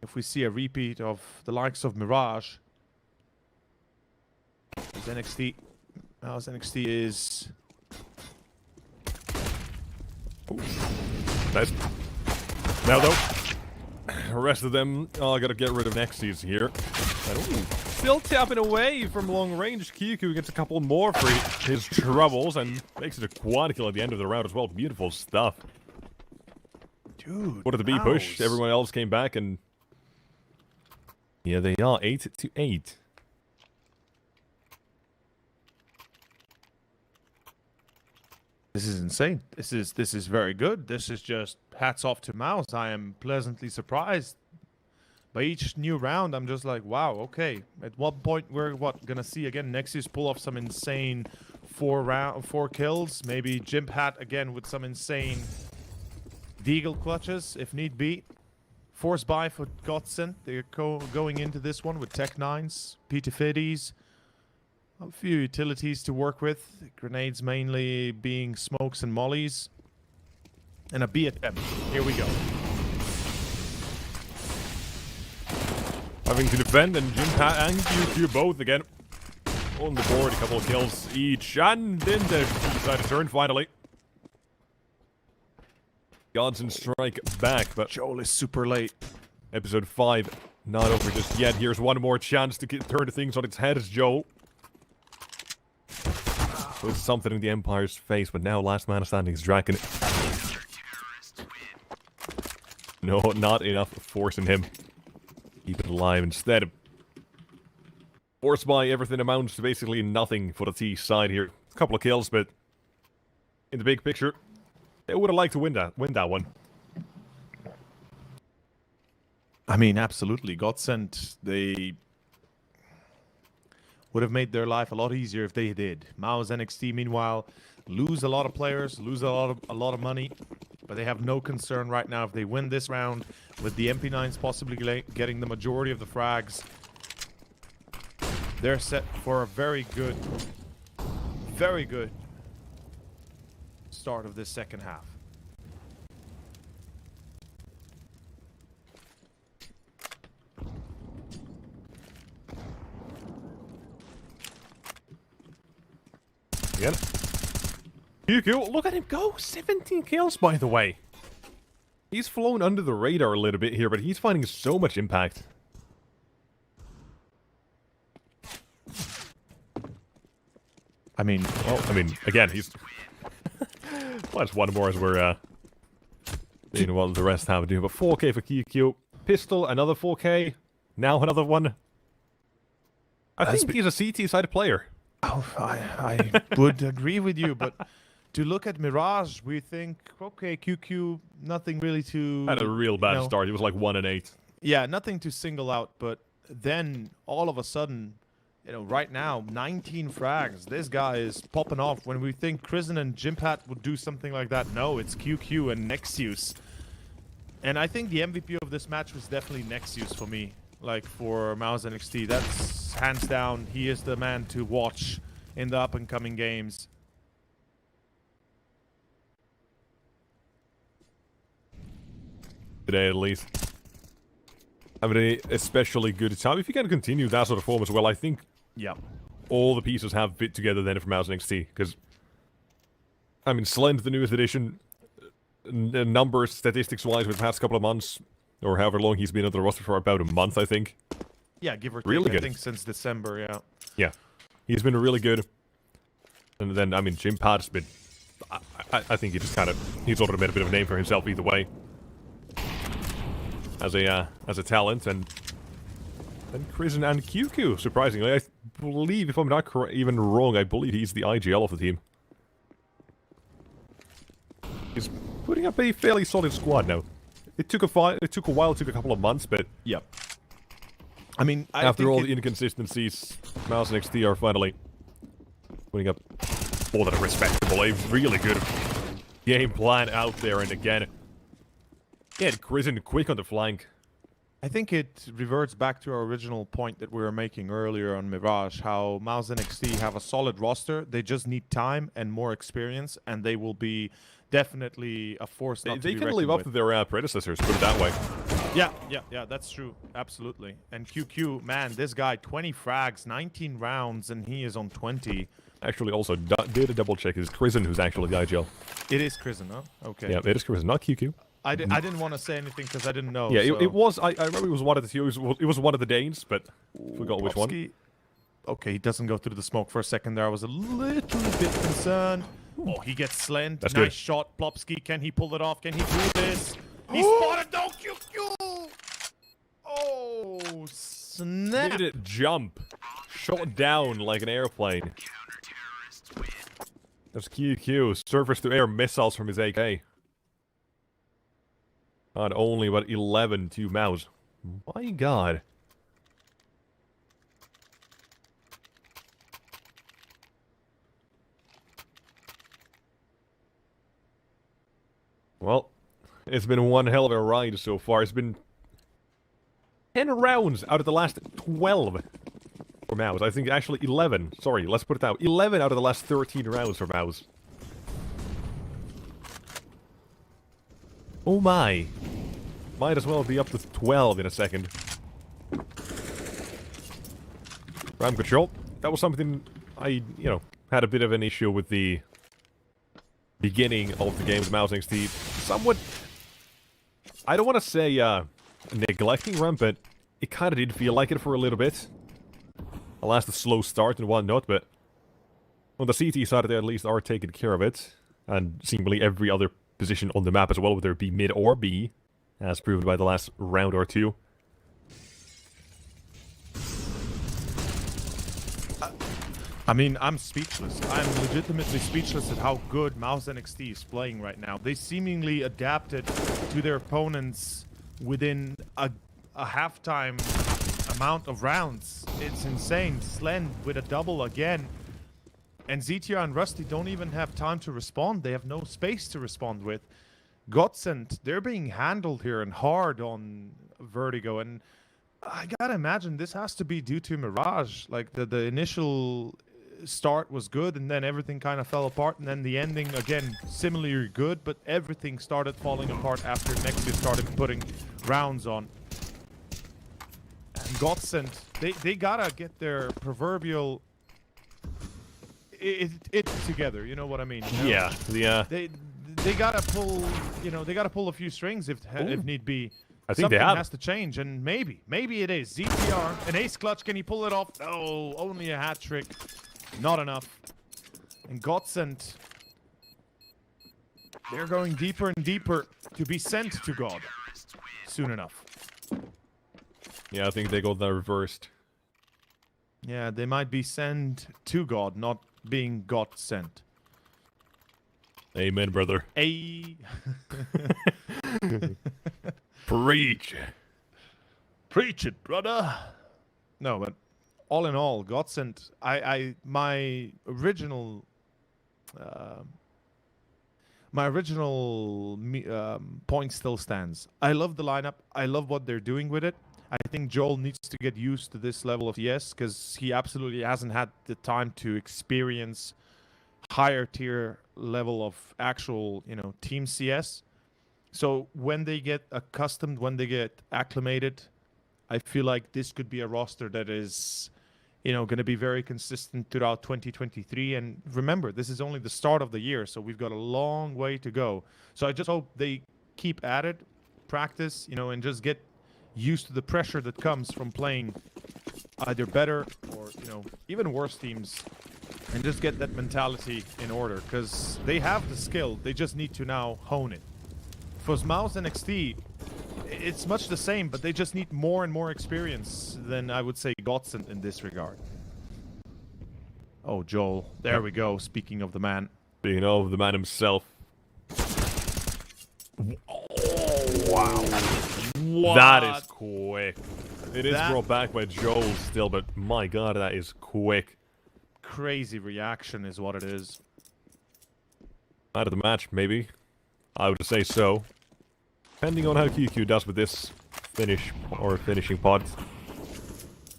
if we see a repeat of the likes of Mirage. Mouz NXT is... Nice. Now though, the rest of them, I gotta get rid of Nexius here. Still tapping away from long range. Kiku gets a couple more for his troubles and makes it a quad kill at the end of the round as well. Beautiful stuff. Dude, What did the B push? Everyone else came back and... yeah, they are 8-8. This is insane. This is very good. This is just hats off to Mouz. I am pleasantly surprised. By each new round, I'm just like, wow, okay. At what point we're gonna see again Nexius pull off some insane 4 kills, maybe Jimp Hat again with some insane Deagle clutches if need be. Force buy for Godsent. They're going into this one with Tech 9s, P250s. A few utilities to work with. Grenades mainly being smokes and mollies. And a B attempt. Here we go. Having to defend, and Jimpat and QQ both again on the board. A couple of kills each. And then they decide to turn finally. Godsent strike back, but Joel is super late. episode 5 not over just yet. Here's one more chance to turn things on its head as Joel puts something in the Empire's face, but now last man standing is Draken. No, not enough force in him. Keep it alive instead. Force by everything amounts to basically nothing for the T side here. A couple of kills, but in the big picture, they would have liked to win that one. I mean, absolutely. Godsent, they would have made their life a lot easier if they did. Mouz NXT, meanwhile, lose a lot of players, lose a lot of money, but they have no concern right now if they win this round with the MP9s possibly getting the majority of the frags. They're set for a very good start of this second half. Again. QQ, look at him go! 17 kills, by the way. He's flown under the radar a little bit here, but he's finding so much impact. I mean, well, again, he's... well, that's one more as we're, seeing what the rest have to do. But 4k for QQ. Pistol, another 4k. Now another one. I think he's a CT-side player. Oh, I would agree with you, but to look at Mirage, we think, okay, QQ, nothing really to... Had a real bad start. He was like 1-8. Yeah, nothing to single out, but then all of a sudden, you know, right now, 19 frags. This guy is popping off. When we think Krisen and Jimpat would do something like that, no, it's QQ and Nexius. And I think the MVP of this match was definitely Nexius for me. Like, for Mouz NXT, that's hands down. He is the man to watch in the up-and-coming games. today at least. Having an especially good time. If you can continue that sort of form as well, I think all the pieces have fit together then for Mouz NXT. Because, I mean, Slend, the newest edition, numbers, statistics-wise, with the past couple of months, or however long he's been on the roster for, about a month, I think. Yeah, give or take, really good. I think since December, yeah. Yeah, he's been really good. And then, I mean, Jim Pad's been... I think he just kind of... He's already made a bit of a name for himself either way. As a talent, and Krisen and QQ, surprisingly. I believe, if I'm not even wrong, I believe he's the IGL of the team. He's putting up a fairly solid squad now. It took a while, it took a couple of months, but... Yep. I mean, after all the inconsistencies, Mouz NXT are finally putting up more than a respectable, a really good game plan out there, and again... Yeah, Krisen quick on the flank. I think it reverts back to our original point that we were making earlier on Mirage, how Mouz NXT have a solid roster. They just need time and more experience, and they will be definitely a force not to be They can reckoned live up with. to their predecessors, put it that way. Yeah, that's true. Absolutely. And QQ, man, this guy, 20 frags, 19 rounds, and he is on 20. Actually, also, did a double check. It's Krisen who's actually the IGL. It is Krisen, huh? Okay. Yeah, it is Krisen, not QQ. I didn't want to say anything because I didn't know. Yeah, so. it was. I remember it was one of the two. It was one of the Danes, but forgot which one. Plopsky. Okay, he doesn't go through the smoke for a second there. I was a little bit concerned. Oh, he gets slent. That's nice good. shot, Plopsky. Can he pull it off? Can he do this? He spotted. No, QQ. Oh, snap. Did it jump? Shot down like an airplane. That's QQ. Surface to air missiles from his AK. God, only about 11 to Mouz. My God. Well, it's been one hell of a ride so far. It's been 10 rounds out of the last 12 for Mouz. I think actually 11. Sorry, let's put it out. 11 out of the last 13 rounds for Mouz. Oh my. Might as well be up to 12 in a second. Ram control. That was something I, had a bit of an issue with the beginning of the game with Mouz NXT. Somewhat, I don't want to say neglecting Ram, but it kind of did feel like it for a little bit. Alas, the slow start and whatnot, but on the CT side, they at least are taking care of it. And seemingly every other position on the map as well, whether it be mid or B, as proven by the last round or two. I mean, I'm speechless. I'm legitimately speechless at how good Mouz NXT is playing right now. They seemingly adapted to their opponents within a halftime amount of rounds. It's insane. Slend with a double again. And ZTR and Rusty don't even have time to respond. They have no space to respond with. Godsent, they're being handled here and hard on Vertigo. And I gotta imagine this has to be due to Mirage. Like, the initial start was good, and then everything kind of fell apart. And then the ending, again, similarly good, but everything started falling apart after Nexus started putting rounds on. And Godsent, they gotta get their proverbial... It together, you know what I mean? You know? Yeah. They gotta pull, they gotta pull a few strings if need be. I think Something they have. has to change, and maybe it is. ZTR, an ace clutch, can he pull it off? No, only a hat trick. Not enough. And Godsent, they're going deeper and deeper to be sent to God soon enough. Yeah, I think they got that reversed. Yeah, they might be sent to God, not being God sent. Amen, brother. A. Preach. Preach it, brother. No, but all in all, Godsent, my original point still stands. I love the lineup. I love what they're doing with it. I think Joel needs to get used to this level of CS because he absolutely hasn't had the time to experience higher tier level of actual, team CS. So when they get accustomed, when they get acclimated, I feel like this could be a roster that is, going to be very consistent throughout 2023. And remember, this is only the start of the year, so we've got a long way to go. So I just hope they keep at it, practice, and just get used to the pressure that comes from playing either better or, even worse teams, and just get that mentality in order, because they have the skill. They just need to now hone it. For Mouz NXT, it's much the same, but they just need more and more experience than, I would say, Godsent in this regard. Oh, Joel. There we go. Speaking of the man. Speaking of the man himself. Oh, wow. What? That is quick. It is That- brought back by Joel still, but my god, that is quick. Crazy reaction is what it is. Out of the match, maybe. I would say so. Depending on how QQ does with this finish or finishing pod.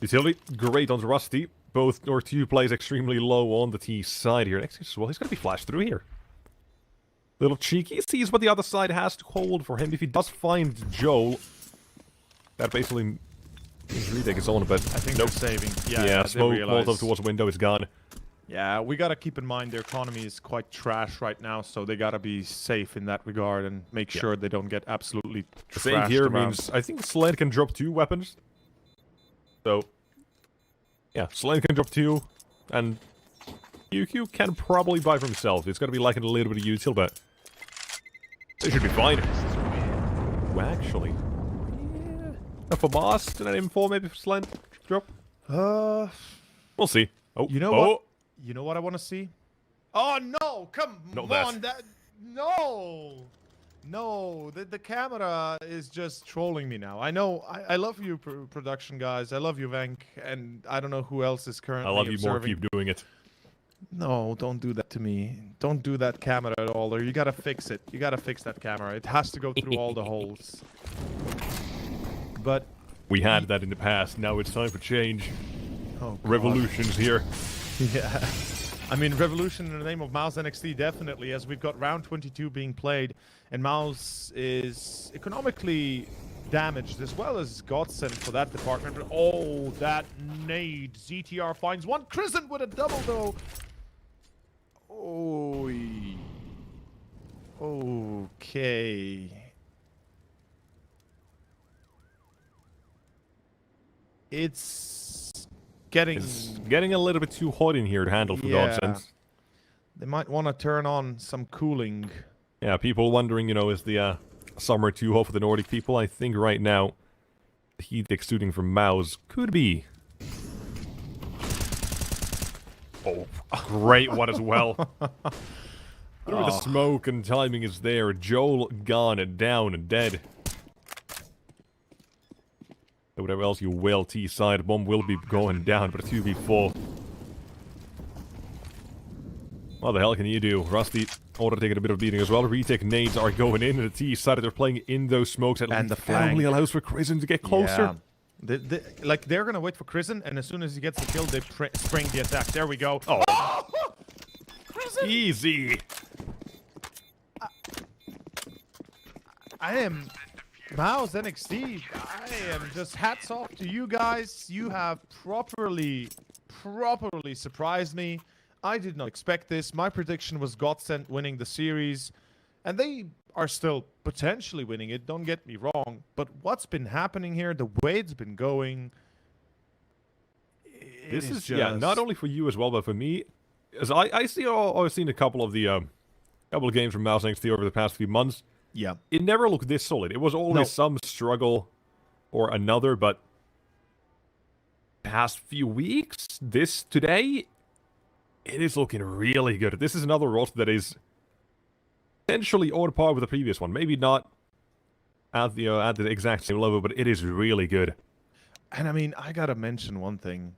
Utility, great on Rusty. Both or two plays extremely low on the T side here. Next as well, he's gonna be flashed through here. Little cheeky, sees what the other side has to hold for him. If he does find Joel, that basically his retake is on, but I think nope. they're saving. Yeah, they smoke realize. Molotov towards the window is gone. Yeah, we gotta keep in mind their economy is quite trash right now, so they gotta be safe in that regard and make sure they don't get absolutely Save trashed here around. means I think Sled can drop 2 weapons. So yeah, Sled can drop 2, and QQ can probably buy for himself. It's gonna be like a little bit of util, but they should be fine. Well, actually, yeah. For Mouz, an M4 maybe for Sled drop. We'll see. Oh, You know what? You know what I want to see? Oh no! Come Not on! No! No! The camera is just trolling me now. I know. I love you, production guys. I love you, Venk, and I don't know who else is currently I love you more. observing. Keep doing it. No, don't do that to me. Don't do that camera at all. Or you gotta fix it. You gotta fix that camera. It has to go through all the holes. But We had that in the past. Now it's time for change. oh, God. Revolutions here. Yeah. I mean, revolution in the name of Mouz NXT, definitely, as we've got round 22 being played, and Mouz is economically damaged, as well as Godsent for that department. But oh, that nade. ZTR finds one. Crescent with a double, though. Oh. Okay. It's getting... It's getting a little bit too hot in here to handle for Yeah. Godsent. They might want to turn on some cooling. Yeah, people wondering, is the summer too hot for the Nordic people? I think right now, the heat exuding from Mouz could be. Oh, great one as well. Through the smoke and timing is there. Joel gone and down and dead. Whatever else you will, T-side bomb will be going down, but a 2v4. What the hell can you do? Rusty already taking a bit of beating as well. Retake nades are going in, and the T-side they're playing in those smokes. And the family flank. allows for Crimson to get closer. Yeah. They're gonna wait for Crimson, and as soon as he gets the kill, they spring the attack. There we go. Oh, Crimson! Easy. I am Mouz NXT. I am just hats off to you guys. You have properly surprised me. I did not expect this. My prediction was Godsent winning the series, and they are still potentially winning it. Don't get me wrong, but what's been happening here, the way it's been going, This is just... yeah, not only for you as well, but for me, as I've seen a couple of the couple of games from Mouz NXT over the past few months. Yeah. It never looked this solid. It was always some struggle or another, but past few weeks, today, it is looking really good. This is another roster that is potentially on par with the previous one. Maybe not at the exact same level, but it is really good. And I mean, I gotta mention one thing.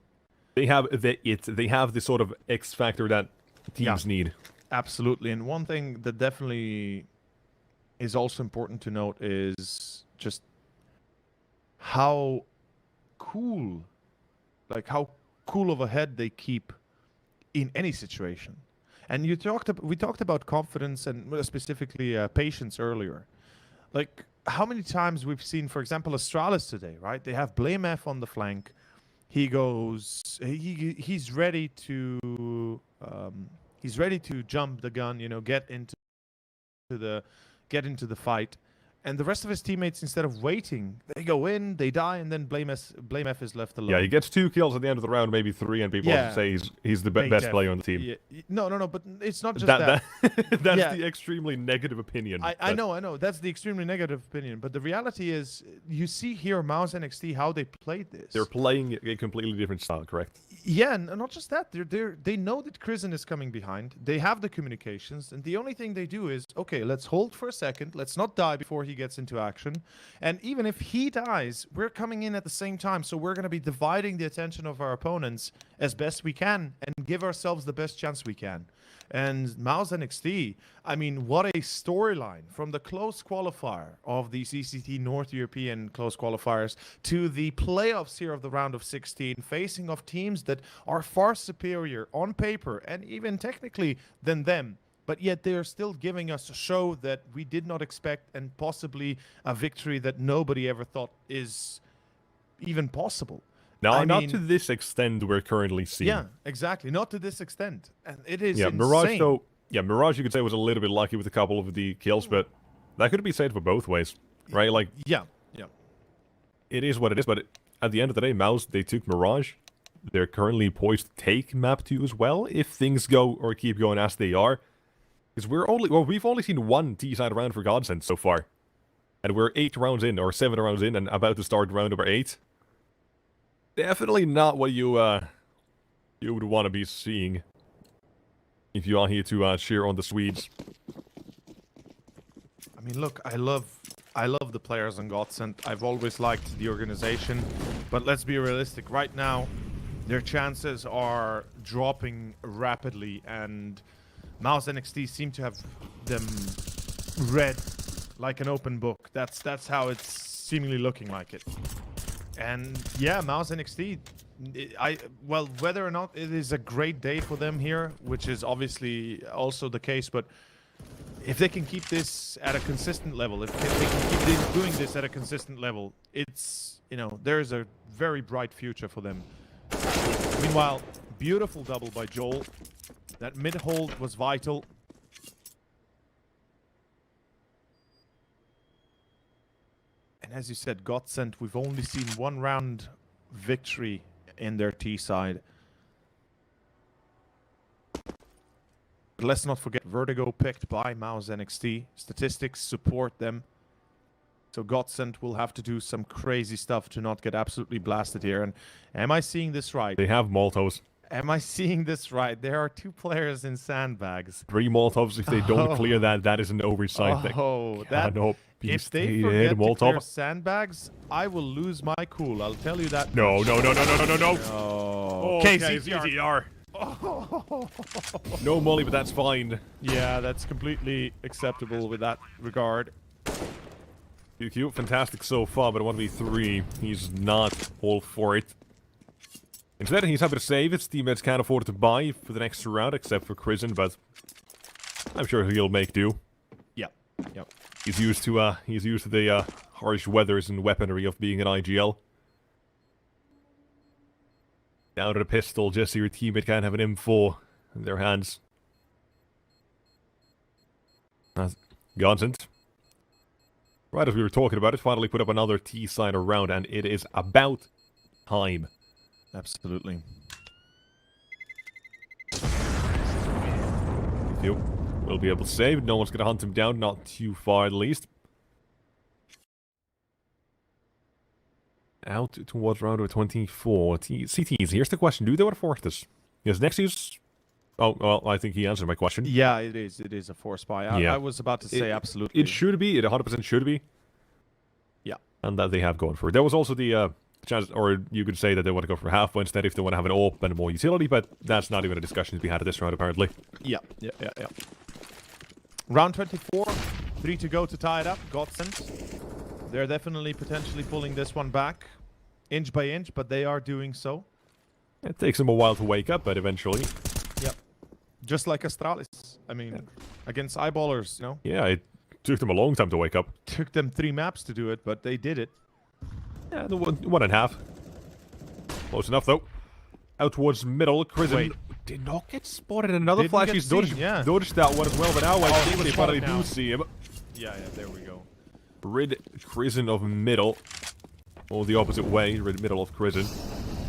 They have the sort of X factor that teams need. Absolutely. And one thing that definitely is also important to note is just how cool of a head they keep in any situation. And we talked about confidence and specifically patience earlier. Like, how many times we've seen, for example, Astralis today, right? They have Blame F on the flank. He goes, he's ready to jump the gun, you know, get into the fight. And the rest of his teammates, instead of waiting, they go in, they die, and then Blame F is left alone. Yeah, he gets 2 kills at the end of the round, maybe 3, and people also say he's the best player on the team. Yeah. No, but it's not just that. That's the extremely negative opinion. I know. That's the extremely negative opinion. But the reality is, you see here, Mouz NXT, how they played this. They're playing a completely different style, correct? Yeah, and not just that. They know that Krisen is coming behind. They have the communications, and the only thing they do is, okay, let's hold for a second. Let's not die before he gets into action. And even if he dies, we're coming in at the same time. So we're going to be dividing the attention of our opponents as best we can and give ourselves the best chance we can. And Mouz NXT, I mean, what a storyline from the close qualifier of the CCT North European close qualifiers to the playoffs here of the round of 16, facing off teams that are far superior on paper and even technically than them. But yet they are still giving us a show that we did not expect, and possibly a victory that nobody ever thought is even possible. No, not to this extent we're currently seeing. Yeah, exactly. Not to this extent. And it is insane. Mirage, though, Mirage, you could say, was a little bit lucky with a couple of the kills, but that could be said for both ways, right? Like, yeah. It is what it is, but at the end of the day, Mouz, they took Mirage. They're currently poised to take Map 2 as well, if things go or keep going as they are. Because we've only seen 1 T-side round for Godsent so far. And we're 8 rounds in, or 7 rounds in, and about to start round number 8. Definitely not what you would want to be seeing if you are here to cheer on the Swedes. I mean, look, I love the players on Godsent. I've always liked the organization, but let's be realistic. Right now, their chances are dropping rapidly, and Mouz NXT seem to have them read like an open book. That's how it's seemingly looking like it. And yeah, Mouz NXT, well, whether or not it is a great day for them here, which is obviously also the case, but if they can keep this at a consistent level, if they can keep doing this at a consistent level, it's, you know, there is a very bright future for them. Meanwhile, beautiful double by Joel. That mid hold was vital. And as you said, Godsent, we've only seen 1 round victory in their T side. But let's not forget Vertigo picked by Mouz NXT. Statistics support them. So Godsent will have to do some crazy stuff to not get absolutely blasted here. And am I seeing this right? They have Molotovs. Am I seeing this right? There are 2 players in sandbags. 3 Molotovs. If they don't clear that is an oversight. If they forget to clear sandbags, I will lose my cool. I'll tell you that. No. Okay, CCR. No molly, but that's fine. Yeah, that's completely acceptable with that regard. QQ, fantastic so far, but 1v3, he's not all for it. Instead, he's happy to save. His teammates can't afford to buy for the next round, except for Krisen, but I'm sure he'll make do. Yep. He's used to the harsh weathers and weaponry of being an IGL. Down to the pistol, just so your teammate can't have an M4 in their hands. Godsent. Right as we were talking about it, finally put up another T-side round, and it is about time. Absolutely. We'll be able to save. No one's going to hunt him down, not too far at least. Out towards round of 24. CTs, here's the question. Do they want to force this? Yes, next use... Oh, well, I think he answered my question. Yeah, it is. It is a force buy. I was about to say absolutely. It should be. It 100% should be. Yeah. And that they have gone for. There was also the chance, or you could say that they want to go for half instead if they want to have an AWP and more utility, but that's not even a discussion to be had at this round, apparently. Yeah. Round 24. 3 to go to tie it up. Godsent. They're definitely potentially pulling this one back. Inch by inch, but they are doing so. It takes them a while to wake up, but eventually... Yep. Just like Astralis. I mean, against eyeballers, you know? Yeah, it Took them a long time to wake up. Took them 3 maps to do it, but they did it. Yeah, the 1.5. Close enough, though. Out towards middle. Crimson Wait. did not get spotted. Another Didn't flash. get He's seen, dodged, yeah. dodged that one as well, but now I he think was they finally spotted now. do see him. Yeah, there we go. Rid Crimson of middle. Or the opposite way. Rid middle of Crimson.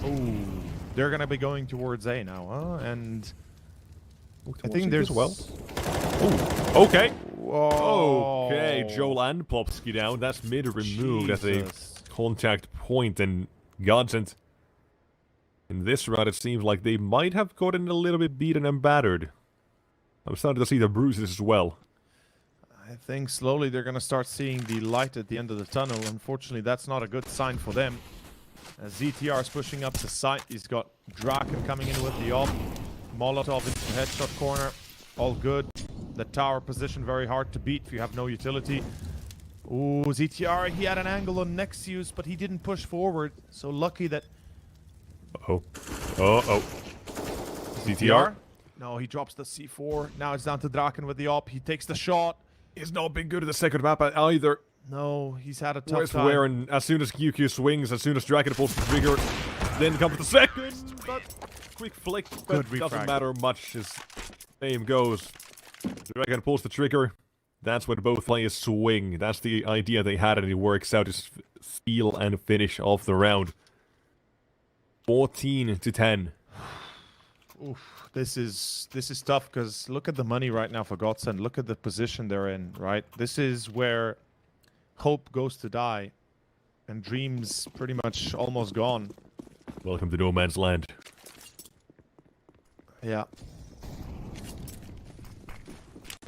Ooh, they're gonna be going towards A now, huh? And I think it there's as well. Ooh, okay. Whoa. Okay, Joel and Plopsky down. That's mid removed as a Jesus. contact point, and Godsent. In this round, it seems like they might have gotten a little bit beaten and battered. I'm starting to see the bruises as well. I think slowly they're gonna start seeing the light at the end of the tunnel. Unfortunately, that's not a good sign for them. As ZTR is pushing up the site, he's got Draken coming in with the op. Molotov into the headshot corner. All good. The tower position very hard to beat if you have no utility. Ooh, ZTR, he had an angle on Nexius, but he didn't push forward. So lucky that... Uh-oh. Uh-oh. ZTR? No, he drops the C4. Now it's down to Draken with the op. He takes the shot. He's not been good at the second map either. No, he's had a tough Where's time. where, and as soon as QQ swings, as soon as Draken pulls the trigger, then comes the second, but quick flick, but Good doesn't refrag. matter much as aim goes. Draken pulls the trigger, that's when both players swing. That's the idea they had, and it works out. Just steal and finish off the round. 14-10. Oof, this is tough because look at the money right now for Godsent. Look at the position they're in, right? This is where hope goes to die, and dreams pretty much almost gone. Welcome to No Man's Land. Yeah.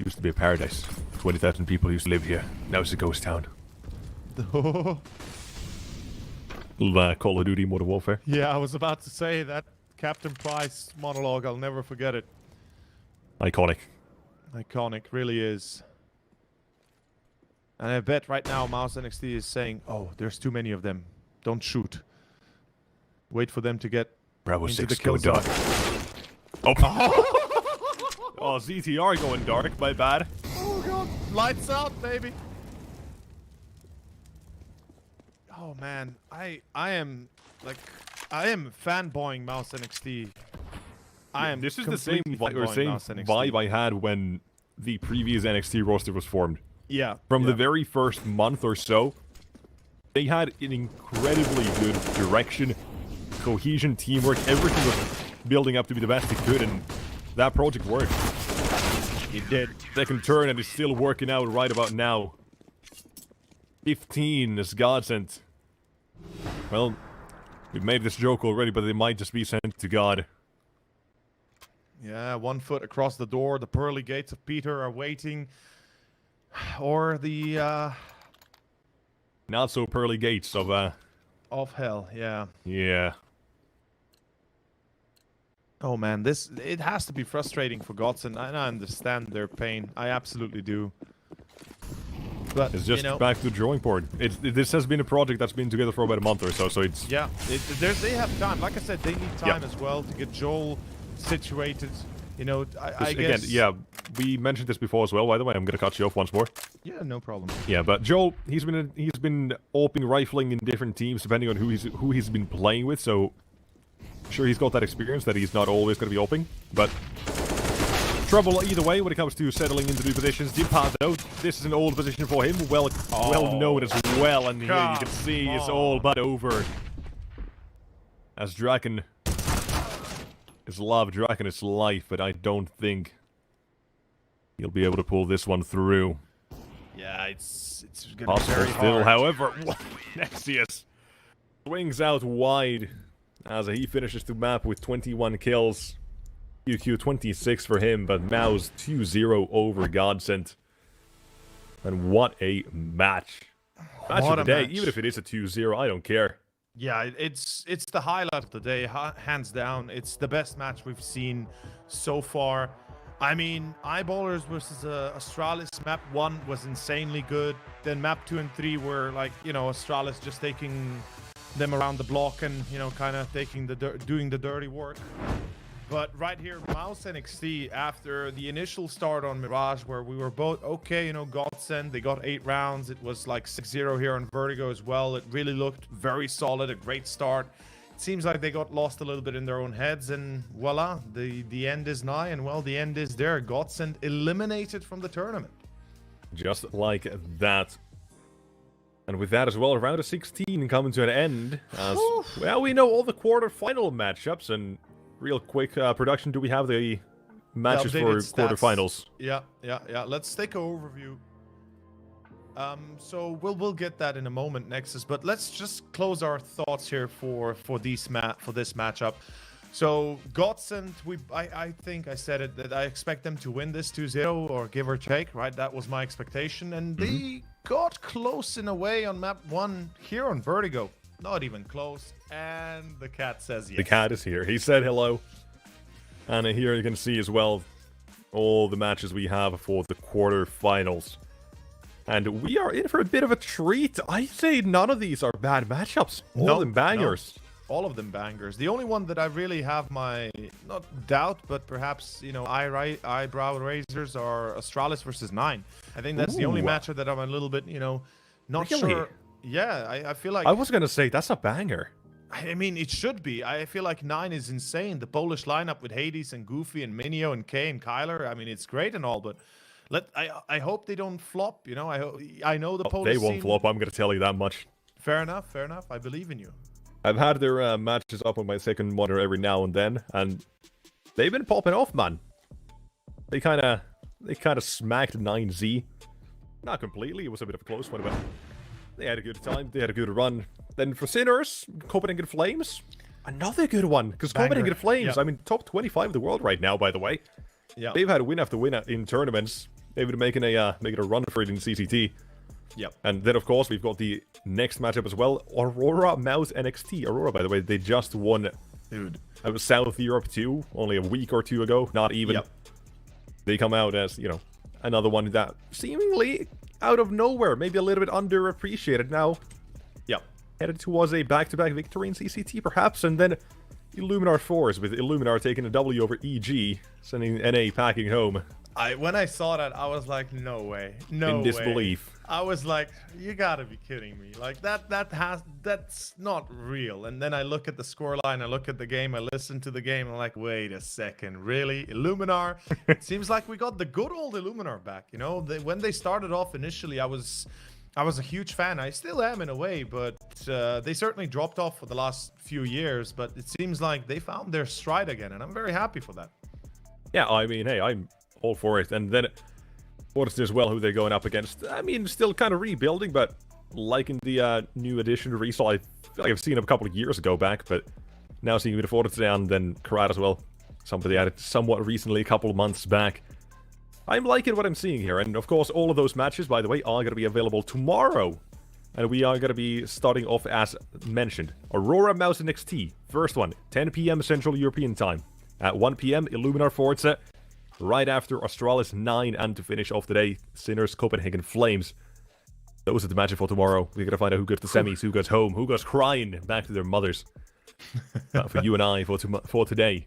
Used to be a paradise. 20,000 people used to live here. Now it's a ghost town. Call of Duty Modern Warfare. Yeah, I was about to say that Captain Price monologue. I'll never forget it. Iconic. Iconic, really is. And I bet right now Mouz NXT is saying, "Oh, there's too many of them. Don't shoot. Wait for them to get Bravo into 6, the kill go dark. zone." Oh. Oh, ZTR going dark, my bad. Oh god, lights out, baby. Oh man, I am fanboying Mouz NXT. I am. This is the same completely fanboying Mouz NXT. vibe I had when the previous NXT roster was formed. Yeah. From yeah. the very first month or so, they had an incredibly good direction, cohesion, teamwork. Everything was building up to be the best it could, and that project worked. It did. Second turn, and it's still working out right about now. 15 is Godsent. Well, we've made this joke already, but they might just be sent to God. Yeah, 1 foot across the door. The pearly gates of Peter are waiting. Or the Not so pearly gates of of hell. Yeah. yeah. Oh man, it has to be frustrating for Godsent. I understand their pain. I absolutely do. But It's just you know, back to the drawing board. This has been a project that's been together for about a month or so, so it's... yeah, they have time. Like I said, they need time as well to get Joel situated. You know, I guess. Again, yeah, we mentioned this before as well. By the way, I'm gonna cut you off once more. Yeah, no problem. Yeah, but Joel, he's been opening rifling in different teams depending on who he's been playing with. So, sure, he's got that experience that he's not always gonna be opening, but trouble either way when it comes to settling into new positions. Dimpa though, this is an old position for him, well known as well, and here you can see it's all but over. As Draken is love, Draken is life, but I don't think he'll be able to pull this one through. Yeah, it's gonna be Possible very still, hard. however, Nexius swings out wide as he finishes the map with 21 kills. QQ 26 for him, but Mouz 2-0 over Godsent. And what a match. Match What of the a day, match. even if it is a 2-0, I don't care. Yeah, it's the highlight of the day, hands down. It's the best match we've seen so far. I mean, Eyeballers versus Astralis map 1 was insanely good. Then map 2 and 3 were like, you know, Astralis just taking them around the block and, you know, kind of taking doing the dirty work. But right here, Mouz NXT, after the initial start on Mirage, where we were both okay, you know, Godsent, they got 8 rounds. It was like 6-0 here on Vertigo as well. It really looked very solid, a great start. It seems like they got lost a little bit in their own heads, and voila, the end is nigh, and well, the end is there. Godsent eliminated from the tournament. Just like that. And with that as well, round of 16 coming to an end. As, well, we know all the quarterfinal matchups, and real quick production, do we have the matches for quarterfinals? Yeah. Let's take an overview. So we'll get that in a moment, Nexus. But let's just close our thoughts here for this matchup. So Godsent, I think I said it, that I expect them to win this 2-0 or give or take, right? That was my expectation, and they got close in a way on map 1 here on Vertigo. Not even close, and the cat says yes. The cat is here. He said hello. And here you can see as well all the matches we have for the quarterfinals. And we are in for a bit of a treat. I say none of these are bad matchups. All of them bangers. No. All of them bangers. The only one that I really have my, not doubt, but perhaps, you know, eyebrow raisers are Astralis versus 9. I think that's the only matchup that I'm a little bit, you know, not sure. Yeah, I feel like... I was going to say, that's a banger. I mean, it should be. I feel like 9 is insane. The Polish lineup with Hades and Goofy and Minio and Kay and Kyler. I mean, it's great and all, but I hope they don't flop, you know. I know the Polish They won't scene. flop, I'm going to tell you that much. Fair enough, fair enough. I believe in you. I've had their matches up on my second monitor every now and then, and they've been popping off, man. They kind of smacked 9Z. Not completely, it was a bit of a close one, but they had a good time, they had a good run. Then for Sinners, Copenhagen Flames, another good one, because Copenhagen Flames, I mean, top 25 of the world right now, by the way. Yeah. They've had win after win in tournaments. They've been making a run for it in CCT. Yep. And then, of course, we've got the next matchup as well. Aurora, Mouz, NXT. Aurora, by the way, they just won. Dude. It was South Europe too, only a week or two ago. Not even. Yep. They come out as, you know, another one that seemingly out of nowhere, maybe a little bit underappreciated now. Yep. Headed towards a back-to-back victory in CCT, perhaps. And then Illuminar 4s, with Illuminar taking a W over EG, sending NA packing home. When I saw that, I was like, no way. No way. In disbelief. I was like, you gotta be kidding me. Like, that's not real. And then I look at the scoreline, I look at the game, I listen to the game, I'm like, wait a second, really? Illuminar? It seems like we got the good old Illuminar back, you know? When they started off initially, I was a huge fan. I still am in a way, but they certainly dropped off for the last few years, but it seems like they found their stride again, and I'm very happy for that. Yeah, I mean, hey, I'm all for it. And then Forest as well, who they're going up against. I mean, still kind of rebuilding, but liking the new addition to Resol. I feel like I've seen him a couple of years ago back, but now seeing a bit of Forest and then Karat as well. Somebody added somewhat recently, a couple of months back. I'm liking what I'm seeing here. And of course, all of those matches, by the way, are going to be available tomorrow. And we are going to be starting off as mentioned. Aurora, Mouz, NXT. First one, 10 p.m. Central European Time. At 1 p.m, Illuminar Forza. Right after Astralis 9, and to finish off the day, Sinners, Copenhagen Flames. Those are the matches for tomorrow. We're going to find out who goes to semis, who goes home, who goes crying back to their mothers. For you and I, for today,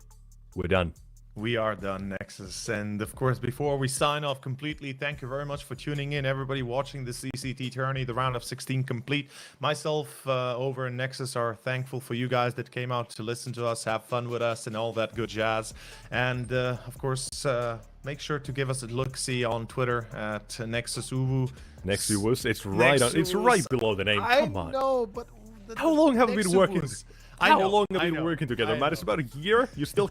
we're done. We are done, Nexus. And of course, before we sign off completely, thank you very much for tuning in. Everybody watching the CCT tourney, the round of 16 complete. Myself over in Nexus are thankful for you guys that came out to listen to us, have fun with us, and all that good jazz. And of course, make sure to give us a look-see on Twitter at NexusUwu. Nexus, it's right. It's right below the name. Come on. I know, but how long have we been working? How long have we been working together, man? It's about a year. You still.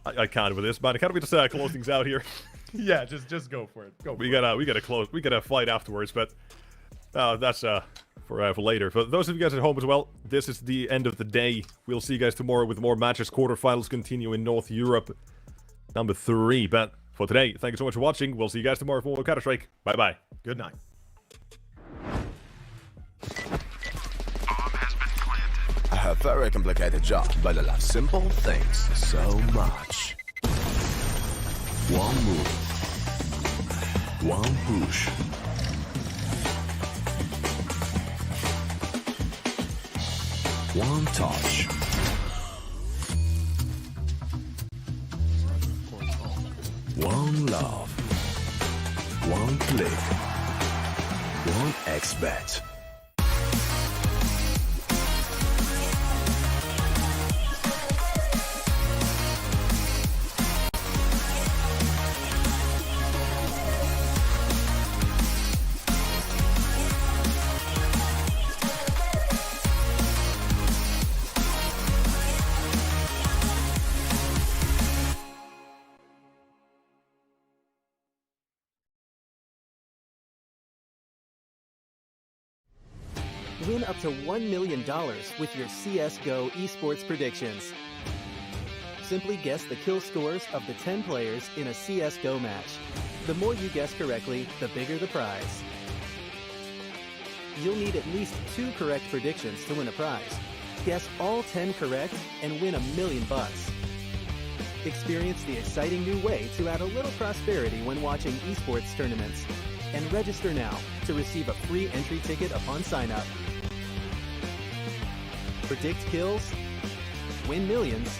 I can't with this, man. Can't we just close things out here? Yeah, just go for it. We gotta close. We gotta fight afterwards, but that's for later. For those of you guys at home as well, this is the end of the day. We'll see you guys tomorrow with more matches. Quarterfinals continue in North Europe, number 3. But for today, thank you so much for watching. We'll see you guys tomorrow for more Counter-Strike. Bye bye. Good night. I have a very complicated job, but I love simple things so much. One move. One push. One touch. One love. One click. One XBet. Win up to $1 million with your CSGO esports predictions. Simply guess the kill scores of the 10 players in a CSGO match. The more you guess correctly, the bigger the prize. You'll need at least 2 correct predictions to win a prize. Guess all 10 correct and win $1 million. Experience the exciting new way to add a little prosperity when watching esports tournaments. And register now to receive a free entry ticket upon sign-up. Predict kills, win millions,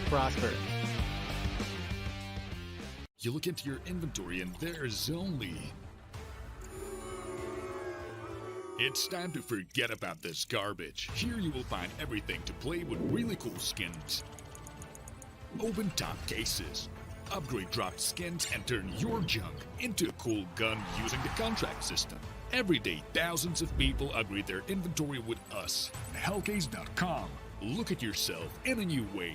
prosper. You look into your inventory and there's only... It's time to forget about this garbage. Here you will find everything to play with really cool skins. Open top cases. Upgrade dropped skins and turn your junk into a cool gun using the contract system. Every day, thousands of people upgrade their inventory with us. Hellcase.com. Look at yourself in a new way.